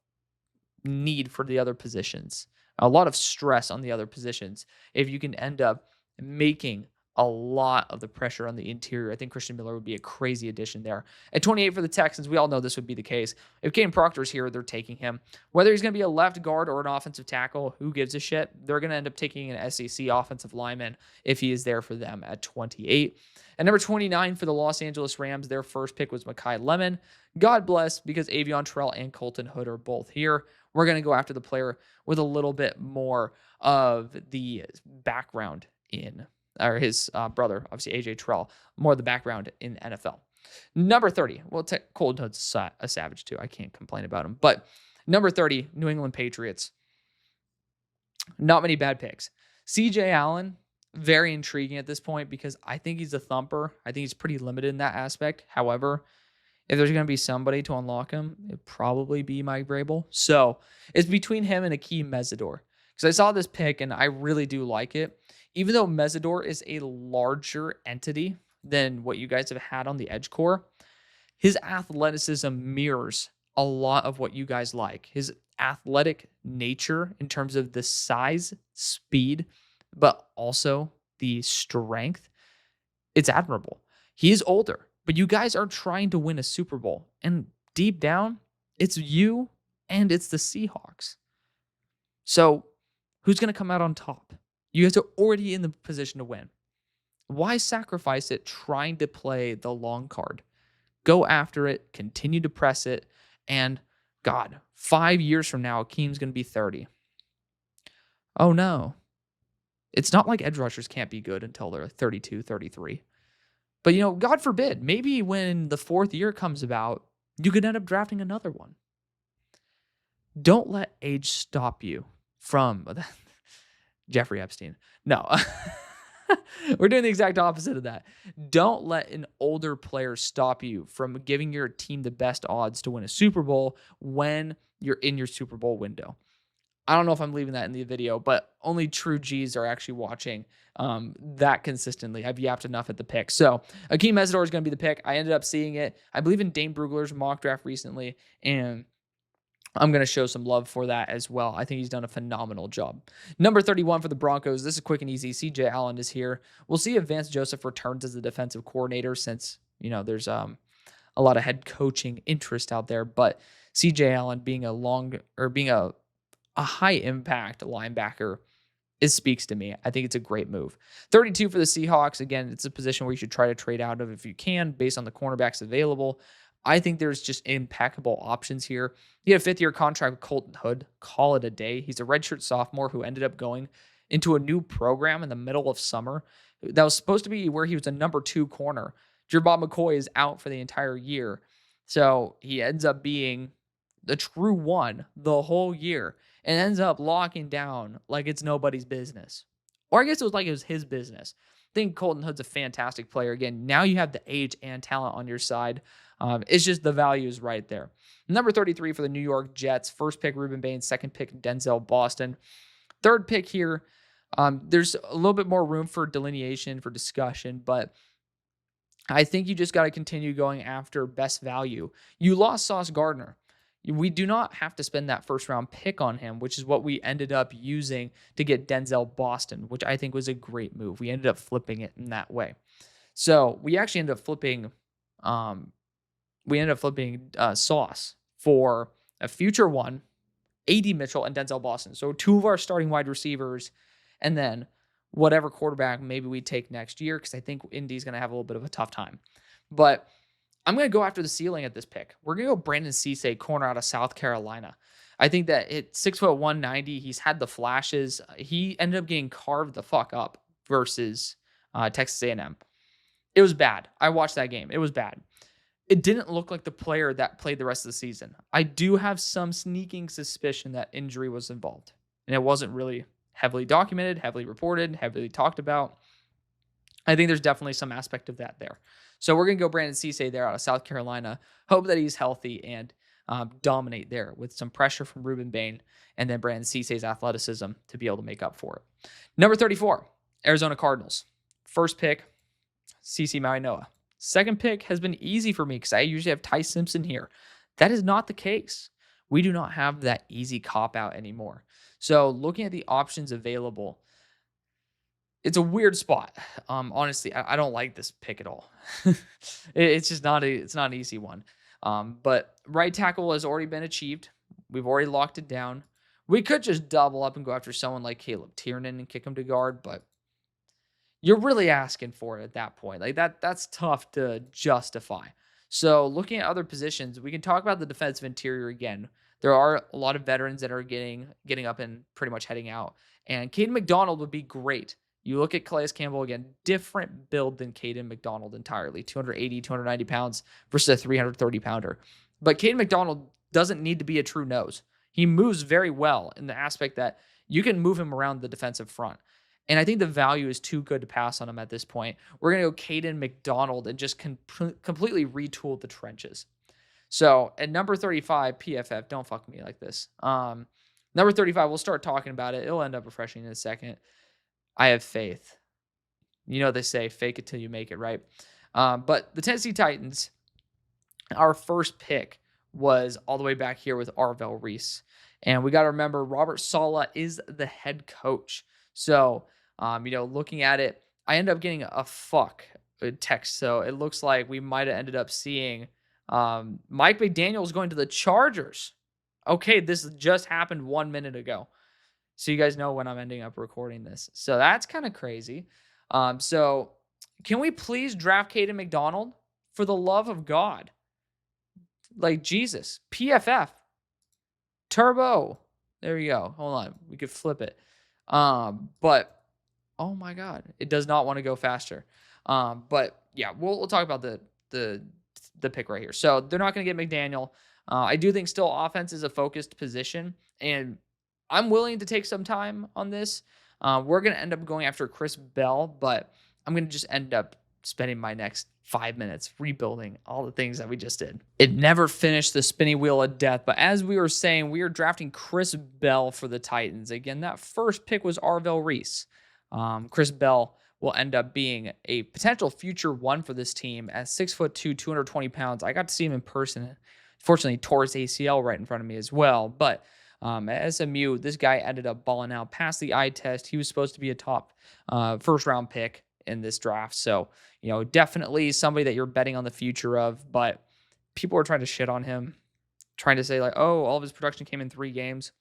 need for the other positions, a lot of stress on the other positions. If you can end up making a lot of the pressure on the interior, I think Christian Miller would be a crazy addition there. At 28 for the Texans, we all know this would be the case. If Caden Proctor's here, they're taking him. Whether he's going to be a left guard or an offensive tackle, who gives a shit? They're going to end up taking an SEC offensive lineman if he is there for them at 28. At number 29 for the Los Angeles Rams, their first pick was Mekhi Lemon. God bless, because Avion Terrell and Colton Hood are both here. We're going to go after the player with a little bit more of the background or his brother, obviously AJ Terrell, more of the background in NFL. Number 30, well, Colton Hood's a savage too. I can't complain about him. But number 30, New England Patriots. Not many bad picks. CJ Allen, very intriguing at this point because I think he's a thumper. I think he's pretty limited in that aspect. However, if there's going to be somebody to unlock him, it'd probably be Mike Vrabel. So it's between him and Akeem Mesidor. Because I saw this pick and I really do like it. Even though Mesidor is a larger entity than what you guys have had on the edge core, his athleticism mirrors a lot of what you guys like. His athletic nature in terms of the size, speed, but also the strength, it's admirable. He is older, but you guys are trying to win a Super Bowl. And deep down, it's you and it's the Seahawks. So who's going to come out on top? You guys are already in the position to win. Why sacrifice it trying to play the long card? Go after it, continue to press it, and God, 5 years from now, Akeem's going to be 30. Oh no. It's not like edge rushers can't be good until they're 32, 33. But, God forbid, maybe when the 4th year comes about, you could end up drafting another one. Don't let age stop you from Jeffrey Epstein. No, we're doing the exact opposite of that. Don't let an older player stop you from giving your team the best odds to win a Super Bowl when you're in your Super Bowl window. I don't know if I'm leaving that in the video, but only true G's are actually watching that consistently. I've yapped enough at the pick. So Akeem Mesidor is going to be the pick. I ended up seeing it, I believe, in Dane Brugler's mock draft recently, and I'm going to show some love for that as well. I think he's done a phenomenal job. Number 31 for the Broncos. This is quick and easy. CJ Allen is here. We'll see if Vance Joseph returns as the defensive coordinator, since, there's a lot of head coaching interest out there, but CJ Allen being a high impact linebacker, it speaks to me. I think it's a great move. 32 for the Seahawks. Again, it's a position where you should try to trade out of if you can, based on the cornerbacks available. I think there's just impeccable options here. He had a 5th-year contract with Colton Hood. Call it a day. He's a redshirt sophomore who ended up going into a new program in the middle of summer. That was supposed to be where he was a number 2 corner. Jerbob McCoy is out for the entire year. So he ends up being the true one the whole year and ends up locking down like it's nobody's business. Or I guess it was his business. I think Colton Hood's a fantastic player. Again, now you have the age and talent on your side. It's just the value is right there. Number 33 for the New York Jets. First pick, Ruben Baines. Second pick, Denzel Boston. Third pick here. There's a little bit more room for delineation, for discussion, but I think you just got to continue going after best value. You lost Sauce Gardner. We do not have to spend that first round pick on him, which is what we ended up using to get Denzel Boston, which I think was a great move. We ended up flipping it in that way. So we actually ended up flipping Sauce for a future one, A.D. Mitchell and Denzel Boston. So 2 of our starting wide receivers, and then whatever quarterback maybe we take next year, because I think Indy's going to have a little bit of a tough time. But I'm going to go after the ceiling at this pick. We're going to go Brandon Cisse, corner out of South Carolina. I think that at 6'1", 190, he's had the flashes. He ended up getting carved the fuck up versus Texas A&M. It was bad. I watched that game. It was bad. It didn't look like the player that played the rest of the season. I do have some sneaking suspicion that injury was involved, and it wasn't really heavily documented, heavily reported, heavily talked about. I think there's definitely some aspect of that there. So we're going to go Brandon Cisse there out of South Carolina. Hope that he's healthy and dominate there with some pressure from Ruben Bain and then Brandon Cisse's athleticism to be able to make up for it. Number 34, Arizona Cardinals. First pick, CeCe Maui-Noa. Second pick has been easy for me because I usually have Ty Simpson here. That is not the case. We do not have that easy cop-out anymore. So looking at the options available, it's a weird spot. Honestly, I don't like this pick at all. It's just not an easy one. But right tackle has already been achieved. We've already locked it down. We could just double up and go after someone like Caleb Tiernan and kick him to guard, but you're really asking for it at that point. Like that's tough to justify. So looking at other positions, we can talk about the defensive interior again. There are a lot of veterans that are getting up and pretty much heading out. And Caden McDonald would be great. You look at Calais Campbell again, different build than Caden McDonald entirely. 280, 290 pounds versus a 330 pounder. But Caden McDonald doesn't need to be a true nose. He moves very well in the aspect that you can move him around the defensive front. And I think the value is too good to pass on him at this point. We're going to go Caden McDonald and just completely retool the trenches. So at number 35, PFF, don't fuck me like this. Number 35, we'll start talking about it. It'll end up refreshing in a second. I have faith. You know, they say fake it till you make it, right? But the Tennessee Titans, our first pick was all the way back here with Arvell Reese. And we got to remember Robert Saleh is the head coach. So, looking at it, I ended up getting a text. So it looks like we might have ended up seeing Mike McDaniel's going to the Chargers. Okay, this just happened 1 minute ago. So you guys know when I'm ending up recording this. So that's kind of crazy. So can we please draft Caden McDonald? For the love of God. Like Jesus. PFF. Turbo. There you go. Hold on. We could flip it. But oh my God. It does not want to go faster. But yeah, we'll talk about the pick right here. So they're not going to get McDaniel. I do think still offense is a focused position, and I'm willing to take some time on this. We're going to end up going after Chris Bell, but I'm going to just end up spending my next 5 minutes rebuilding all the things that we just did. It never finished the spinning wheel of death, but as we were saying, we are drafting Chris Bell for the Titans. Again, that first pick was Arvell Reese. Chris Bell will end up being a potential future one for this team at 6'2", 220 pounds. I got to see him in person. Fortunately, tore his ACL right in front of me as well. But at SMU, this guy ended up balling out, passed the eye test. He was supposed to be a top first round pick in this draft. So, definitely somebody that you're betting on the future of, but people are trying to shit on him, trying to say like, oh, all of his production came in 3 games.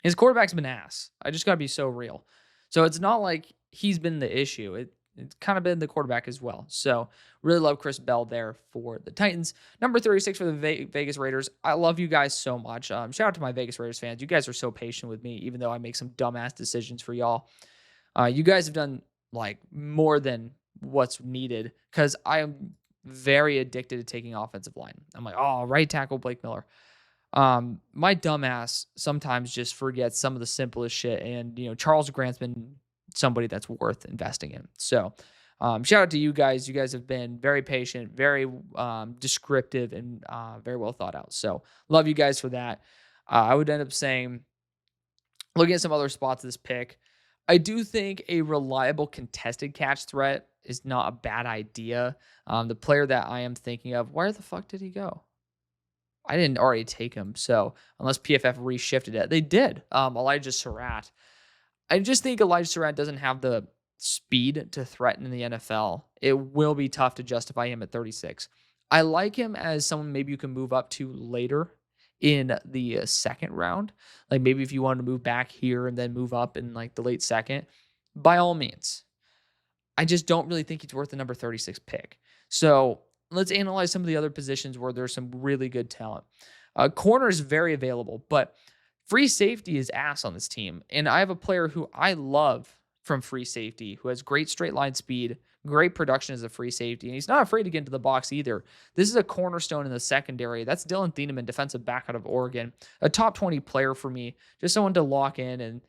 His quarterback's been ass. I just got to be so real. So it's not like he's been the issue. It's kind of been the quarterback as well. So really love Chris Bell there for the Titans. Number 36 for the Vegas Raiders. I love you guys so much. Shout out to my Vegas Raiders fans. You guys are so patient with me, even though I make some dumbass decisions for y'all. You guys have done like more than what's needed because I am very addicted to taking offensive line. I'm like, oh, right tackle Blake Miller. My dumbass sometimes just forgets some of the simplest shit, and Charles Grant's been somebody that's worth investing in. So shout out to you guys. You guys have been very patient, very descriptive, and very well thought out. So love you guys for that. I would end up saying, looking at some other spots of this pick, I do think a reliable contested catch threat is not a bad idea. The player that I am thinking of, where the fuck did he go? I didn't already take him. So unless PFF reshifted it, they did. Elijah Surratt. I just think Elijah Surratt doesn't have the speed to threaten in the NFL. It will be tough to justify him at 36. I like him as someone maybe you can move up to later in the second round. Like maybe if you wanted to move back here and then move up in like the late second, by all means. I just don't really think he's worth the number 36 pick. So let's analyze some of the other positions where there's some really good talent. Corner is very available, but free safety is ass on this team. And I have a player who I love from free safety who has great straight line speed, great production as a free safety, and he's not afraid to get into the box either. This is a cornerstone in the secondary. That's Dylan Thieneman, defensive back out of Oregon, a top 20 player for me, just someone to lock in and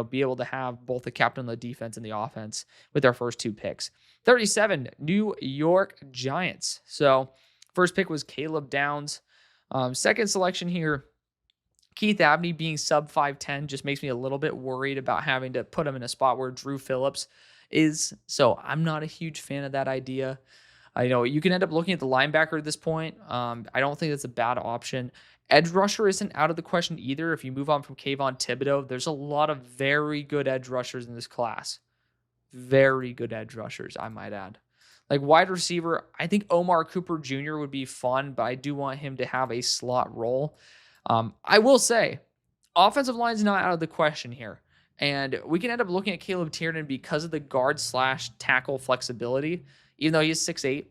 be able to have both the captain of the defense and the offense with our first 2 picks. 37, New York Giants. So first pick was Caleb Downs. Second selection here, Keith Abney being sub 5'10 just makes me a little bit worried about having to put him in a spot where Drew Phillips is. So I'm not a huge fan of that idea. I know you can end up looking at the linebacker at this point. I don't think that's a bad option. Edge rusher isn't out of the question either. If you move on from Kayvon Thibodeau, there's a lot of very good edge rushers in this class. Very good edge rushers, I might add. Like wide receiver, I think Omar Cooper Jr. would be fun, but I do want him to have a slot role. I will say, offensive line is not out of the question here. And we can end up looking at Caleb Tiernan because of the guard/tackle flexibility, even though he's 6'8".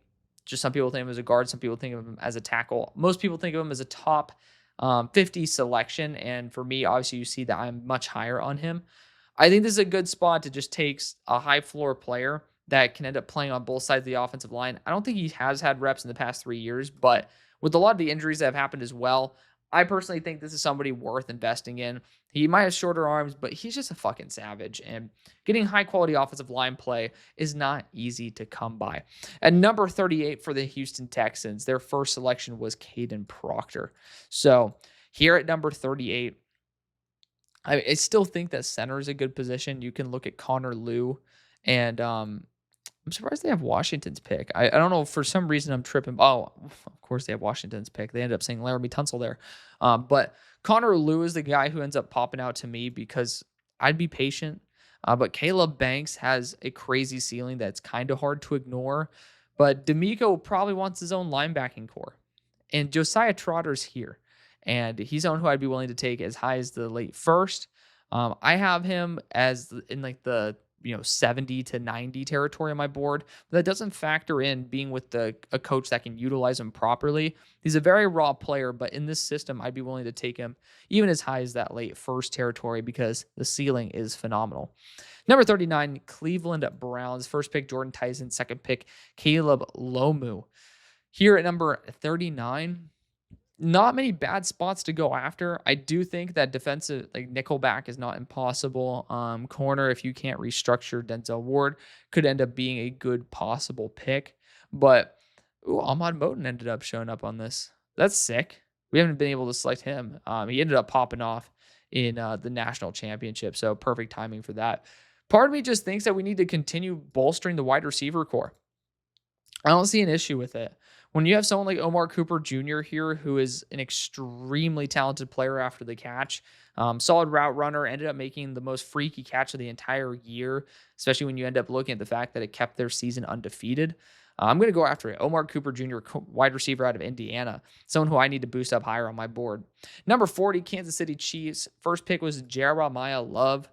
Just some people think of him as a guard, some people think of him as a tackle. Most people think of him as a top 50 selection. And for me, obviously, you see that I'm much higher on him. I think this is a good spot to just take a high floor player that can end up playing on both sides of the offensive line. I don't think he has had reps in the past 3 years, but with a lot of the injuries that have happened as well, I personally think this is somebody worth investing in. He might have shorter arms, but he's just a fucking savage. And getting high-quality offensive line play is not easy to come by. At number 38 for the Houston Texans, their first selection was Caden Proctor. So here at number 38, I still think that center is a good position. You can look at Connor Liu, and I'm surprised they have Washington's pick. I don't know. For some reason, I'm tripping. Oh, of course they have Washington's pick. They ended up saying Laramie Tunsil there. But Connor Liu is the guy who ends up popping out to me because I'd be patient. But Caleb Banks has a crazy ceiling that's kind of hard to ignore. But D'Amico probably wants his own linebacking core. And Josiah Trotter's here. And he's someone who I'd be willing to take as high as the late first. I have him as in like the 70 to 90 territory on my board. But that doesn't factor in being with a coach that can utilize him properly. He's a very raw player, but in this system, I'd be willing to take him even as high as that late first territory because the ceiling is phenomenal. Number 39, Cleveland Browns. First pick, Jordan Tyson. Second pick, Caleb Lomu. Here at number 39, Not many bad spots to go after. I do think that defensive, like nickelback, is not impossible. Corner, if you can't restructure Denzel Ward, could end up being a good possible pick. But ooh, Ahmad Moten ended up showing up on this. That's sick. We haven't been able to select him. He ended up popping off in the national championship, so perfect timing for that. Part of me just thinks that we need to continue bolstering the wide receiver core. I don't see an issue with it. When you have someone like Omar Cooper Jr. here, who is an extremely talented player after the catch, solid route runner, ended up making the most freaky catch of the entire year, especially when you end up looking at the fact that it kept their season undefeated. I'm going to go after it. Omar Cooper Jr., wide receiver out of Indiana, someone who I need to boost up higher on my board. Number 40, Kansas City Chiefs. First pick was Jeremiah Love.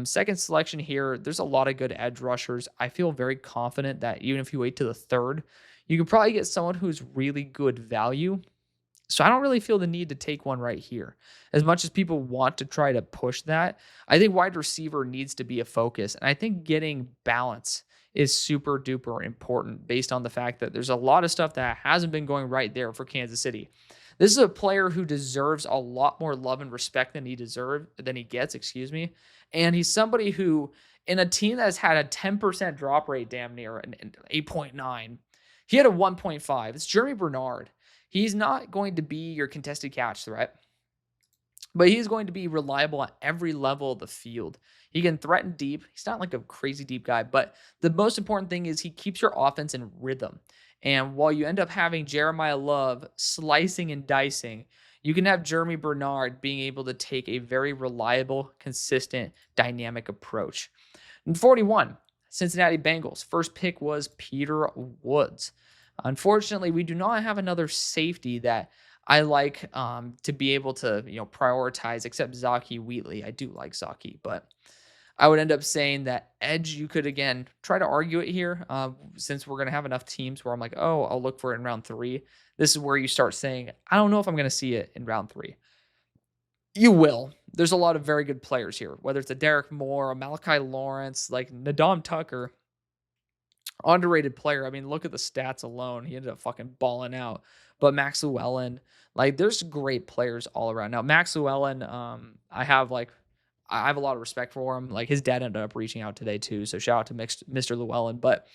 Second selection here, there's a lot of good edge rushers. I feel very confident that even if you wait to the third, you can probably get someone who's really good value. So I don't really feel the need to take one right here. As much as people want to try to push that, I think wide receiver needs to be a focus. And I think getting balance is super duper important based on the fact that there's a lot of stuff that hasn't been going right there for Kansas City. This is a player who deserves a lot more love and respect than he gets, excuse me. And he's somebody who, in a team that has had a 10% drop rate damn near an 8.9, he had a 1.5. It's Jeremy Bernard. He's not going to be your contested catch threat, but he's going to be reliable at every level of the field. He can threaten deep. He's not like a crazy deep guy, but the most important thing is he keeps your offense in rhythm. And while you end up having Jeremiah Love slicing and dicing, you can have Jeremy Bernard being able to take a very reliable, consistent, dynamic approach. And 41, Cincinnati Bengals. First pick was Peter Woods. Unfortunately, we do not have another safety that I like to be able to prioritize, except Zaki Wheatley. I do like Zaki, but I would end up saying that edge, you could, again, try to argue it here since we're going to have enough teams where I'm like, oh, I'll look for it in round 3. This is where you start saying, I don't know if I'm going to see it in round 3. You will. There's a lot of very good players here, whether it's a Derek Moore, a Malachi Lawrence, like Nadam Tucker. Underrated player. I mean, look at the stats alone. He ended up fucking balling out. But Max Llewellyn, like, there's great players all around. Now, Max Llewellyn, I have a lot of respect for him. Like, his dad ended up reaching out today too. So shout out to Mr. Llewellyn. But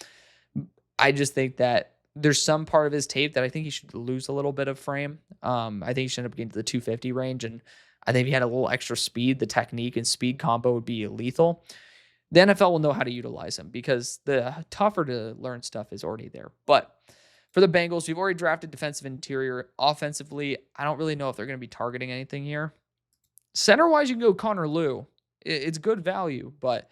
I just think that there's some part of his tape that I think he should lose a little bit of frame. I think he should end up getting to the 250 range. And I think if he had a little extra speed, the technique and speed combo would be lethal. The NFL will know how to utilize him because the tougher to learn stuff is already there. But for the Bengals, we've already drafted defensive interior. Offensively, I don't really know if they're going to be targeting anything here. Center-wise, you can go Connor Lew. It's good value, but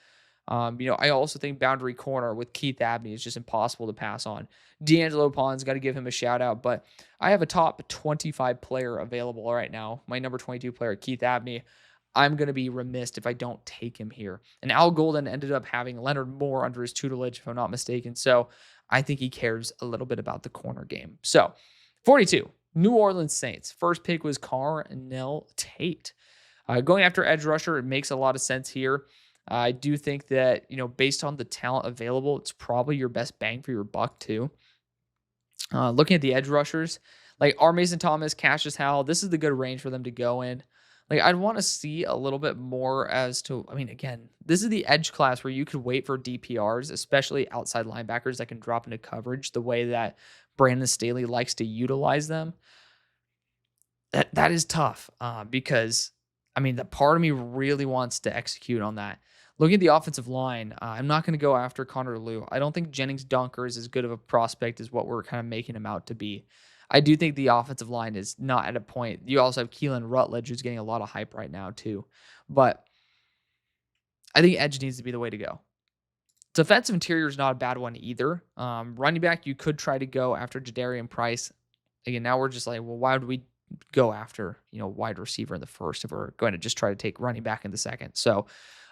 I also think boundary corner with Keith Abney is just impossible to pass on. D'Angelo Pons, got to give him a shout out, but I have a top 25 player available right now. My number 22 player, Keith Abney. I'm going to be remiss if I don't take him here. And Al Golden ended up having Leonard Moore under his tutelage, if I'm not mistaken. So I think he cares a little bit about the corner game. So 42, New Orleans Saints. First pick was Carnell Tate. Going after edge rusher, it makes a lot of sense here. I do think that, based on the talent available, it's probably your best bang for your buck too. Looking at the edge rushers, like R. Mason Thomas, Cassius Howell, this is the good range for them to go in. Like, I'd want to see a little bit more as to, again, this is the edge class where you could wait for DPRs, especially outside linebackers that can drop into coverage the way that Brandon Staley likes to utilize them. That is tough because, the part of me really wants to execute on that. Looking at the offensive line, I'm not going to go after Connor Lew. I don't think Jennings Dunker is as good of a prospect as what we're kind of making him out to be. I do think the offensive line is not at a point. You also have Keelan Rutledge, who's getting a lot of hype right now too. But I think edge needs to be the way to go. Defensive interior is not a bad one either. Running back, you could try to go after Jadarian Price. Again, now we're just like, well, why would we go after wide receiver in the first if we're going to just try to take running back in the second? So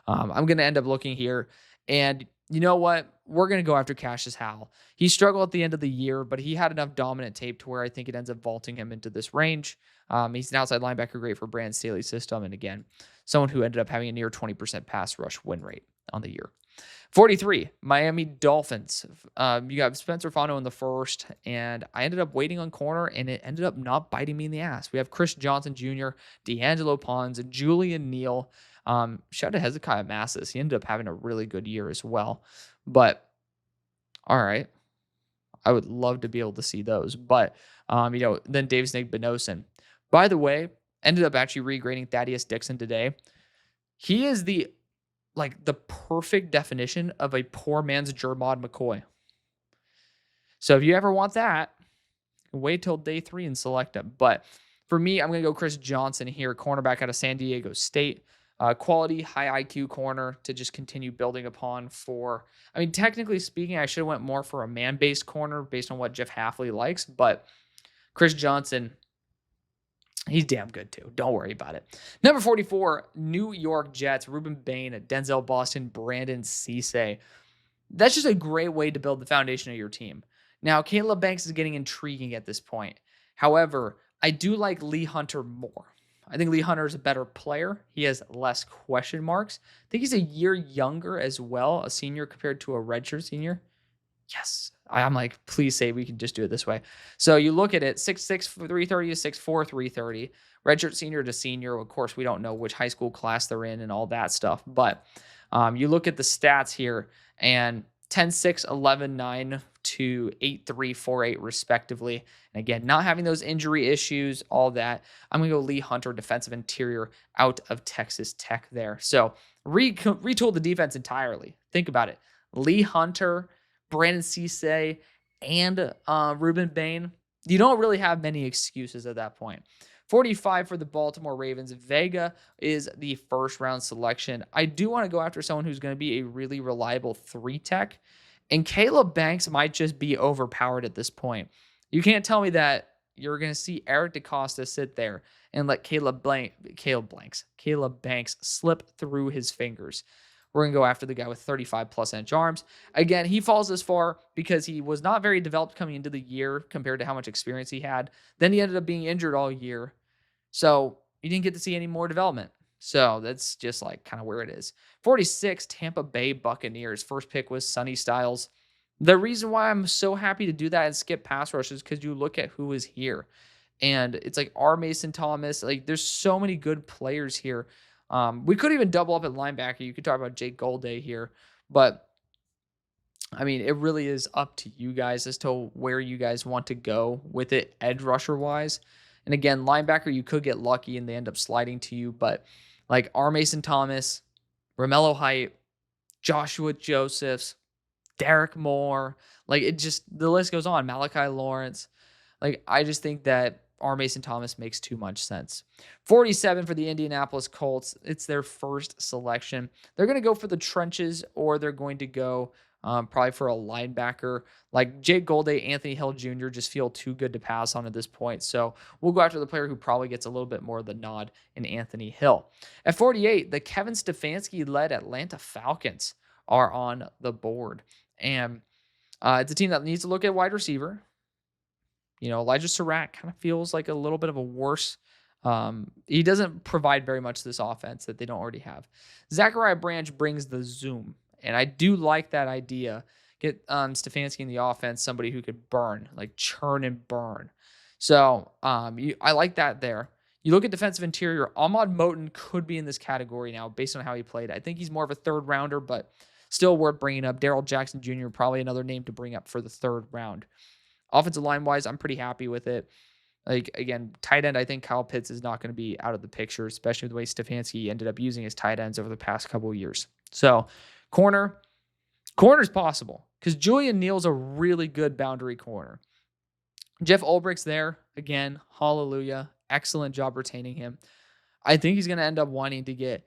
I'm going to end up looking here. And you know what? We're going to go after Cassius Howell. He struggled at the end of the year, but he had enough dominant tape to where I think it ends up vaulting him into this range. He's an outside linebacker, great for Brandon Staley's system. And again, someone who ended up having a near 20% pass rush win rate. on the year. 43, Miami Dolphins. You got Spencer Fano in the first, and I ended up waiting on corner, and it ended up not biting me in the ass. We have Chris Johnson Jr., D'Angelo Pons, Julian Neal. Shout out to Hezekiah Massis. He ended up having a really good year as well. But all right, I would love to be able to see those. But then Davis Nick Benosin. By the way, ended up actually regrading Thaddeus Dixon today. He is the perfect definition of a poor man's Jermod McCoy. So if you ever want that, wait till day 3 and select him. But for me, I'm going to go Chris Johnson here, cornerback out of San Diego State. Quality, high IQ corner to just continue building upon for, technically speaking, I should have went more for a man-based corner based on what Jeff Hafley likes, but Chris Johnson, he's damn good too. Don't worry about it. Number 44, New York Jets, Ruben Bain, Denzel Boston, Brandon Cisse. That's just a great way to build the foundation of your team. Now, Caleb Banks is getting intriguing at this point. However, I do like Lee Hunter more. I think Lee Hunter is a better player. He has less question marks. I think he's a year younger as well, a senior compared to a redshirt senior. Yes. I'm like, please say we can just do it this way. So you look at it, 6'6", 330 to 6'4", 330. Redshirt senior to senior. Of course, we don't know which high school class they're in and all that stuff. But you look at the stats here, and 10-6, 11-9 to 8-3, 4-8 respectively. And again, not having those injury issues, all that. I'm going to go Lee Hunter, defensive interior out of Texas Tech there. So retool the defense entirely. Think about it. Lee Hunter, Brandon Cisse, and Ruben Bain. You don't really have many excuses at that point. 45 for the Baltimore Ravens. Vega is the first round selection. I do want to go after someone who's going to be a really reliable 3-tech. And Caleb Banks might just be overpowered at this point. You can't tell me that you're going to see Eric DeCosta sit there and let Caleb Banks slip through his fingers. We're going to go after the guy with 35+ inch arms. Again, he falls this far because he was not very developed coming into the year compared to how much experience he had. Then he ended up being injured all year. So you didn't get to see any more development. So that's just kind of where it is. 46, Tampa Bay Buccaneers. First pick was Sonny Styles. The reason why I'm so happy to do that and skip pass rush is because you look at who is here. And it's R. Mason Thomas. There's so many good players here. We could even double up at linebacker. You could talk about Jake Golday here. But, it really is up to you guys as to where you guys want to go with it edge rusher-wise. And again, linebacker, you could get lucky and they end up sliding to you. But R. Mason Thomas, Romello Height, Joshua Josephs, Derek Moore, the list goes on. Malachi Lawrence. I just think that R. Mason Thomas makes too much sense. 47 for the Indianapolis Colts. It's their first selection. They're going to go for the trenches, or they're going to go probably for a linebacker. Jake Golday, Anthony Hill Jr. just feel too good to pass on at this point. So we'll go after the player who probably gets a little bit more of the nod in Anthony Hill. At 48, the Kevin Stefanski-led Atlanta Falcons are on the board. And it's a team that needs to look at wide receiver. Elijah Surratt kind of feels like a little bit of a worse. He doesn't provide very much to this offense that they don't already have. Zachariah Branch brings the zoom, and I do like that idea. Get Stefanski in the offense, somebody who could burn, churn and burn. So I like that there. You look at defensive interior, Ahmad Moten could be in this category now based on how he played. I think he's more of a third rounder, but still worth bringing up. Darrell Jackson Jr., probably another name to bring up for the third round. Offensive line-wise, I'm pretty happy with it. Again, tight end, I think Kyle Pitts is not going to be out of the picture, especially the way Stefanski ended up using his tight ends over the past couple of years. So, corner's possible because Julian Neal's a really good boundary corner. Jeff Ulbricht's there. Again, hallelujah. Excellent job retaining him. I think he's going to end up wanting to get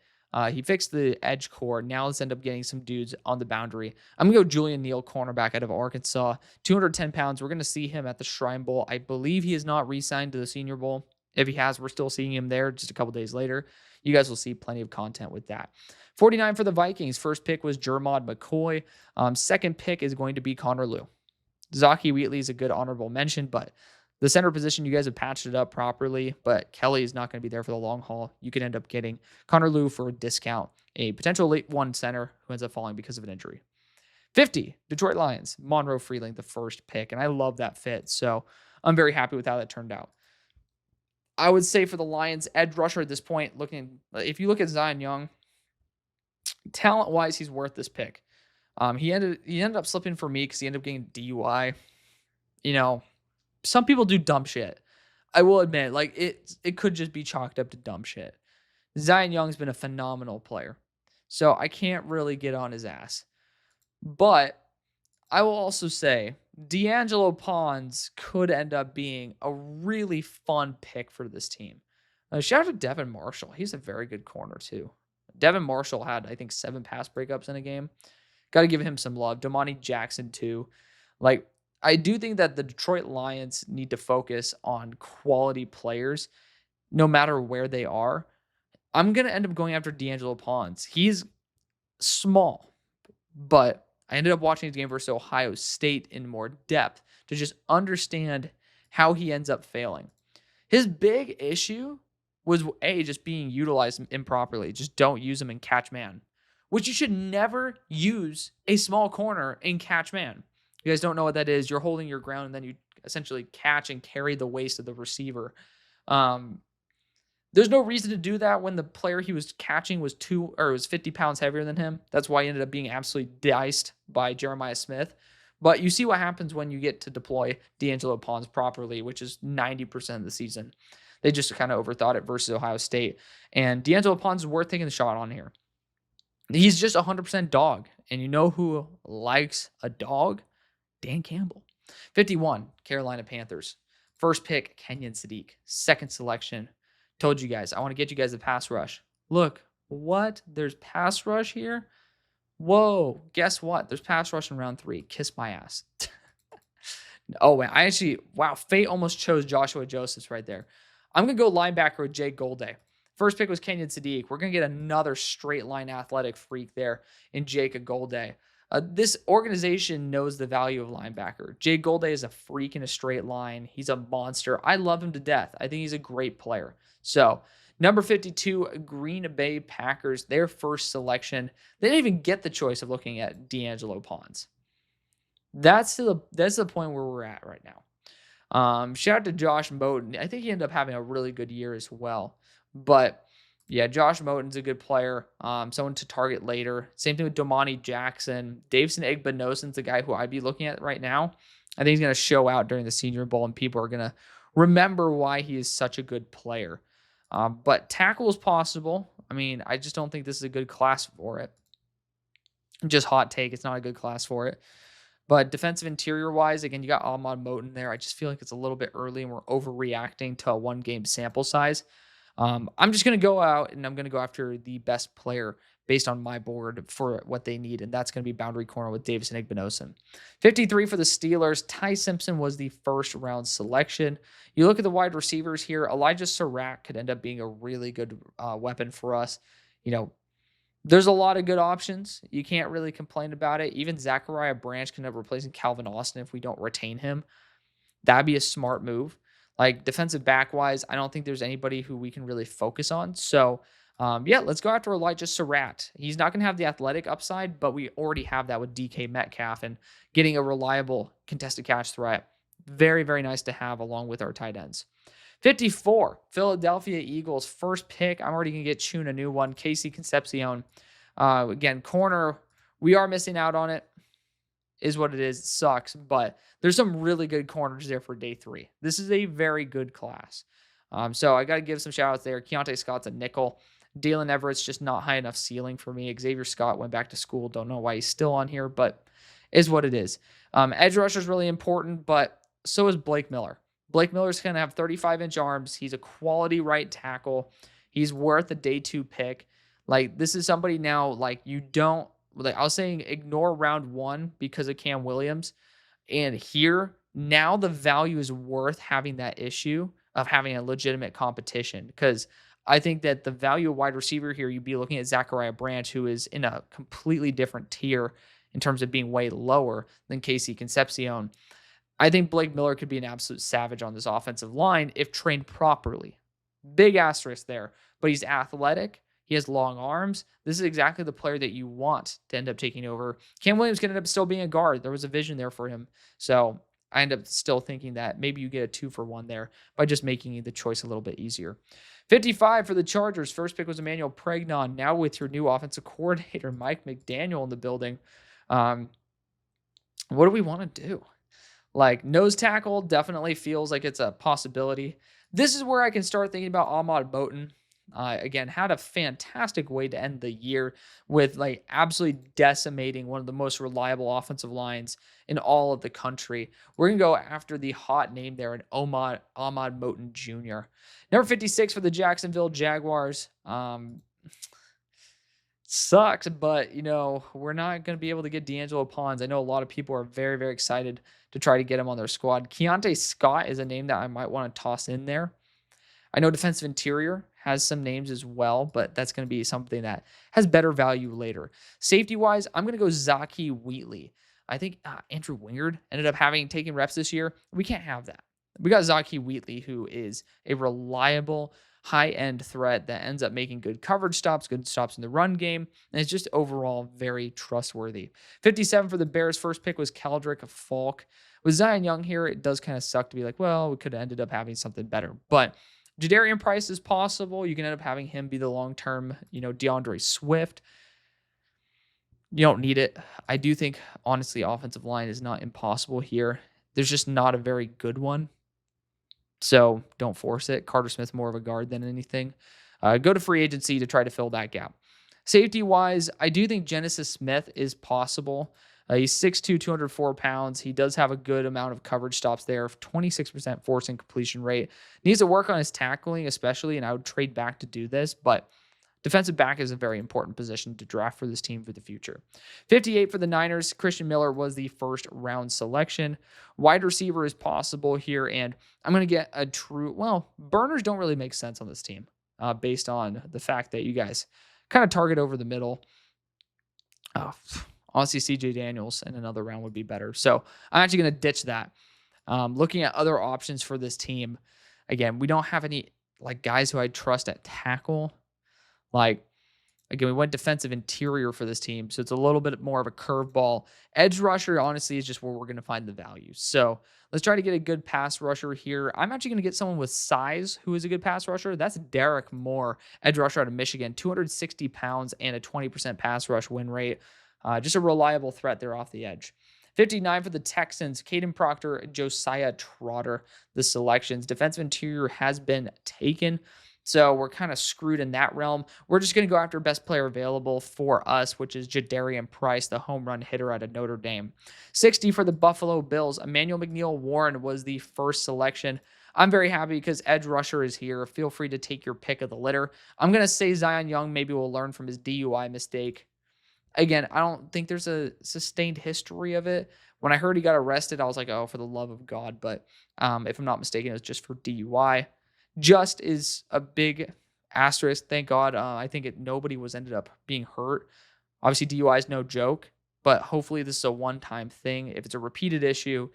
he fixed the edge core. Now let's end up getting some dudes on the boundary. I'm going to go Julian Neal, cornerback out of Arkansas. 210 pounds. We're going to see him at the Shrine Bowl. I believe he is not re-signed to the Senior Bowl. If he has, we're still seeing him there just a couple days later. You guys will see plenty of content with that. 49 for the Vikings. First pick was Jermod McCoy. Second pick is going to be Connor Lew. Zaki Wheatley is a good honorable mention, but The center position, you guys have patched it up properly, but Kelly is not going to be there for the long haul. You could end up getting Connor Liu for a discount, a potential late one center who ends up falling because of an injury. 50, Detroit Lions, Monroe Freeling, the first pick. And I love that fit. So I'm very happy with how that turned out. I would say for the Lions, edge rusher at this point, if you look at Zion Young, talent-wise, he's worth this pick. He ended up slipping for me because he ended up getting DUI. You know, some people do dumb shit. I will admit, like it could just be chalked up to dumb shit. Zion Young's been a phenomenal player, so I can't really get on his ass. But I will also say D'Angelo Pons could end up being a really fun pick for this team. Shout out to Devin Marshall. He's a very good corner too. Devin Marshall had, I think, 7 pass breakups in a game. Got to give him some love. Damani Jackson too. Like, I do think that the Detroit Lions need to focus on quality players no matter where they are. I'm going to end up going after D'Angelo Pons. He's small, but I ended up watching his game versus Ohio State in more depth to just understand how he ends up failing. His big issue was, just being utilized improperly. Just don't use him in catch man, which you should never use a small corner in catch man. You guys don't know what that is. You're holding your ground, and then you essentially catch and carry the waist of the receiver. There's no reason to do that when the player he was catching was 50 pounds heavier than him. That's why he ended up being absolutely diced by Jeremiah Smith. But you see what happens when you get to deploy D'Angelo Pons properly, which is 90% of the season. They just kind of overthought it versus Ohio State. And D'Angelo Pons is worth taking the shot on here. He's just 100% dog. And you know who likes a dog? Dan Campbell. 51, Carolina Panthers. First pick, Kenyon Sadiq. Second selection. Told you guys, I want to get you guys a pass rush. Look, what? There's pass rush here? Whoa, guess what? There's pass rush in round 3. Kiss my ass. Oh, man. Wow, fate almost chose Joshua Josephs right there. I'm going to go linebacker with Jay Golday. First pick was Kenyon Sadiq. We're going to get another straight line athletic freak there in Jacob Golday. This organization knows the value of linebacker. Jay Golday is a freak in a straight line. He's a monster. I love him to death. I think he's a great player. So, number 52, Green Bay Packers, their first selection. They didn't even get the choice of looking at D'Angelo Pons. That's the point where we're at right now. Shout out to Josh Moten. I think he ended up having a really good year as well. But yeah, Josh Moten's a good player. Someone to target later. Same thing with Damani Jackson. Davison Igbinosun's the guy who I'd be looking at right now. I think he's going to show out during the Senior Bowl, and people are going to remember why he is such a good player. But tackle is possible. I mean, I just don't think this is a good class for it. Just hot take. It's not a good class for it. But defensive interior-wise, again, you got Ahmad Moten there. I just feel like it's a little bit early and we're overreacting to a one-game sample size. I'm just going to go out and I'm going to go after the best player based on my board for what they need, and that's going to be boundary corner with Davison Igbinosun. 53 for the Steelers. Ty Simpson was the first-round selection. You look at the wide receivers here, Elijah Surratt could end up being a really good weapon for us. You know, there's a lot of good options. You can't really complain about it. Even Zachariah Branch can end up replacing Calvin Austin if we don't retain him. That'd be a smart move. Like, defensive back-wise, I don't think there's anybody who we can really focus on. So, yeah, let's go after Elijah Surratt. He's not going to have the athletic upside, but we already have that with DK Metcalf and getting a reliable contested catch threat. Very, very nice to have along with our tight ends. 54, Philadelphia Eagles, first pick. I'm already going to get Chun a new one. Casey Concepcion. Again, corner, we are missing out on it. Is what it is. It sucks, but there's some really good corners there for day 3. This is a very good class. So I got to give some shout outs there. Keontae Scott's a nickel. Dalen Everett's just not high enough ceiling for me. Xavier Scott went back to school. Don't know why he's still on here, but is what it is. Edge rusher is really important, but so is Blake Miller. Blake Miller's going to have 35-inch arms. He's a quality right tackle. He's worth a day 2 pick. Like, this is somebody now, like, you don't, like I was saying, ignore round 1 because of Cam Williams. And here, now the value is worth having that issue of having a legitimate competition, because I think that the value of wide receiver here, you'd be looking at Zachariah Branch, who is in a completely different tier in terms of being way lower than Casey Concepcion. I think Blake Miller could be an absolute savage on this offensive line if trained properly. Big asterisk there, but he's athletic. He has long arms. This is exactly the player that you want to end up taking over. Cam Williams could end up still being a guard. There was a vision there for him. So I end up still thinking that maybe you get a 2-for-1 there by just making the choice a little bit easier. 55 for the Chargers. First pick was Emmanuel Pregnon. Now with your new offensive coordinator, Mike McDaniel, in the building. Um, what do we want to do? Like nose tackle definitely feels like it's a possibility. This is where I can start thinking about Ahmad Moten. Again, had a fantastic way to end the year with like absolutely decimating one of the most reliable offensive lines in all of the country. We're going to go after the hot name there in Ahmad Moten Jr. Number 56 for the Jacksonville Jaguars. Sucks, but we're not going to be able to get D'Angelo Pons. I know a lot of people are very, very excited to try to get him on their squad. Keontae Scott is a name that I might want to toss in there. I know defensive interior has some names as well, but that's going to be something that has better value later. Safety-wise, I'm going to go Zaki Wheatley. I think Andrew Wingard ended up taking reps this year. We can't have that. We got Zaki Wheatley, who is a reliable high-end threat that ends up making good coverage stops, good stops in the run game, and is just overall very trustworthy. 57 for the Bears. First pick was Keldrick Falk. With Zion Young here, it does kind of suck to be like, well, we could have ended up having something better. But Jadarian Price is possible. You can end up having him be the long-term, DeAndre Swift. You don't need it. I do think, honestly, offensive line is not impossible here. There's just not a very good one. So don't force it. Carter Smith more of a guard than anything. Go to free agency to try to fill that gap. Safety-wise, I do think Genesis Smith is possible. He's 6'2", 204 pounds. He does have a good amount of coverage stops there, 26% force and completion rate. Needs to work on his tackling, especially, and I would trade back to do this, but defensive back is a very important position to draft for this team for the future. 58 for the Niners. Christian Miller was the first round selection. Wide receiver is possible here, and I'm going to get a burners don't really make sense on this team based on the fact that you guys kind of target over the middle. Honestly, CJ Daniels in another round would be better. So I'm actually going to ditch that. Looking at other options for this team, again, we don't have any guys who I trust at tackle. Again, we went defensive interior for this team, so it's a little bit more of a curveball. Edge rusher, honestly, is just where we're going to find the value. So let's try to get a good pass rusher here. I'm actually going to get someone with size who is a good pass rusher. That's Derek Moore, edge rusher out of Michigan, 260 pounds and a 20% pass rush win rate. Just a reliable threat there off the edge. 59 for the Texans, Caden Proctor, Josiah Trotter, the selections. Defensive interior has been taken, so we're kind of screwed in that realm. We're just going to go after best player available for us, which is Jadarian Price, the home run hitter out of Notre Dame. 60 for the Buffalo Bills. Emmanuel McNeil-Warren was the first selection. I'm very happy because edge rusher is here. Feel free to take your pick of the litter. I'm going to say Zion Young maybe will learn from his DUI mistake. Again, I don't think there's a sustained history of it. When I heard he got arrested, I was like, oh, for the love of God. But if I'm not mistaken, it was just for DUI. Just is a big asterisk. Thank God. I think nobody was ended up being hurt. Obviously, DUI is no joke, but hopefully this is a one-time thing. If it's a repeated issue,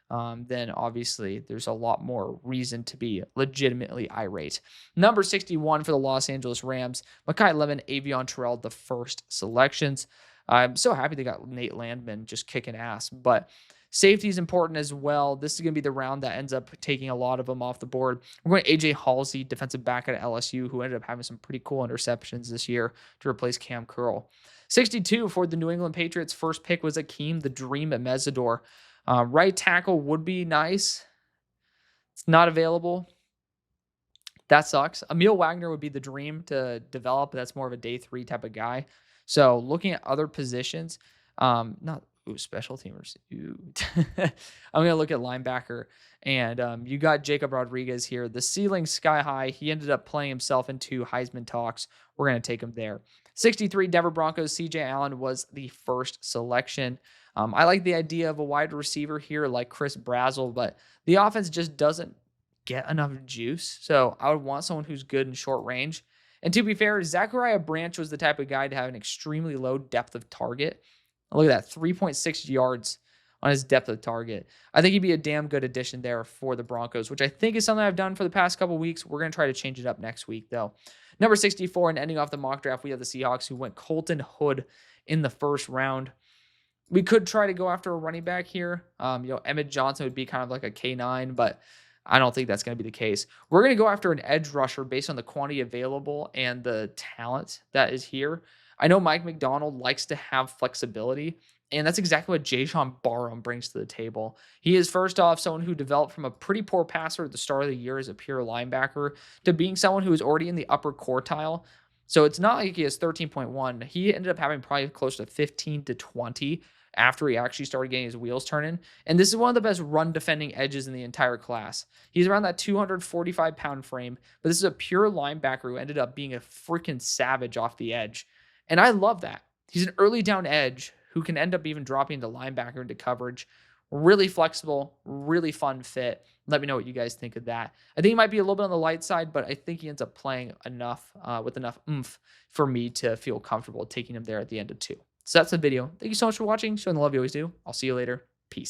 then obviously there's a lot more reason to be legitimately irate. Number 61 for the Los Angeles Rams, Mekhi Lemon, Avion Terrell, the first selections. I'm so happy they got Nate Landman just kicking ass, but safety is important as well. This is going to be the round that ends up taking a lot of them off the board. We're going AJ Halsey, defensive back at LSU, who ended up having some pretty cool interceptions this year to replace Cam Curl. 62 for the New England Patriots. First pick was Akeem the Dream at Mesidor. Right tackle would be nice. It's not available. That sucks. Emil Wagner would be the dream to develop. That's more of a day 3 type of guy. So looking at other positions, special teamers. I'm going to look at linebacker. And you got Jacob Rodriguez here. The ceiling sky high. He ended up playing himself into Heisman talks. We're going to take him there. 63 Denver Broncos. CJ Allen was the first selection. I like the idea of a wide receiver here like Chris Brazzell, but the offense just doesn't get enough juice. So I would want someone who's good in short range. And to be fair, Zachariah Branch was the type of guy to have an extremely low depth of target. Look at that, 3.6 yards on his depth of target. I think he'd be a damn good addition there for the Broncos, which I think is something I've done for the past couple weeks. We're going to try to change it up next week, though. Number 64, and ending off the mock draft, we have the Seahawks, who went Colton Hood in the first round. We could try to go after a running back here. Emmett Johnson would be kind of like a K9, but I don't think that's going to be the case. We're going to go after an edge rusher based on the quantity available and the talent that is here. I know Mike McDonald likes to have flexibility, and that's exactly what Jason Barham brings to the table. He is, first off, someone who developed from a pretty poor passer at the start of the year as a pure linebacker to being someone who is already in the upper quartile. So it's not like he has 13.1. He ended up having probably close to 15 to 20 after he actually started getting his wheels turning. And this is one of the best run defending edges in the entire class. He's around that 245-pound frame, but this is a pure linebacker who ended up being a freaking savage off the edge. And I love that. He's an early down edge who can end up even dropping the linebacker into coverage. Really flexible, really fun fit. Let me know what you guys think of that. I think he might be a little bit on the light side, but I think he ends up playing enough with enough oomph for me to feel comfortable taking him there at the end of 2. So that's the video. Thank you so much for watching. Showing the love you always do. I'll see you later. Peace.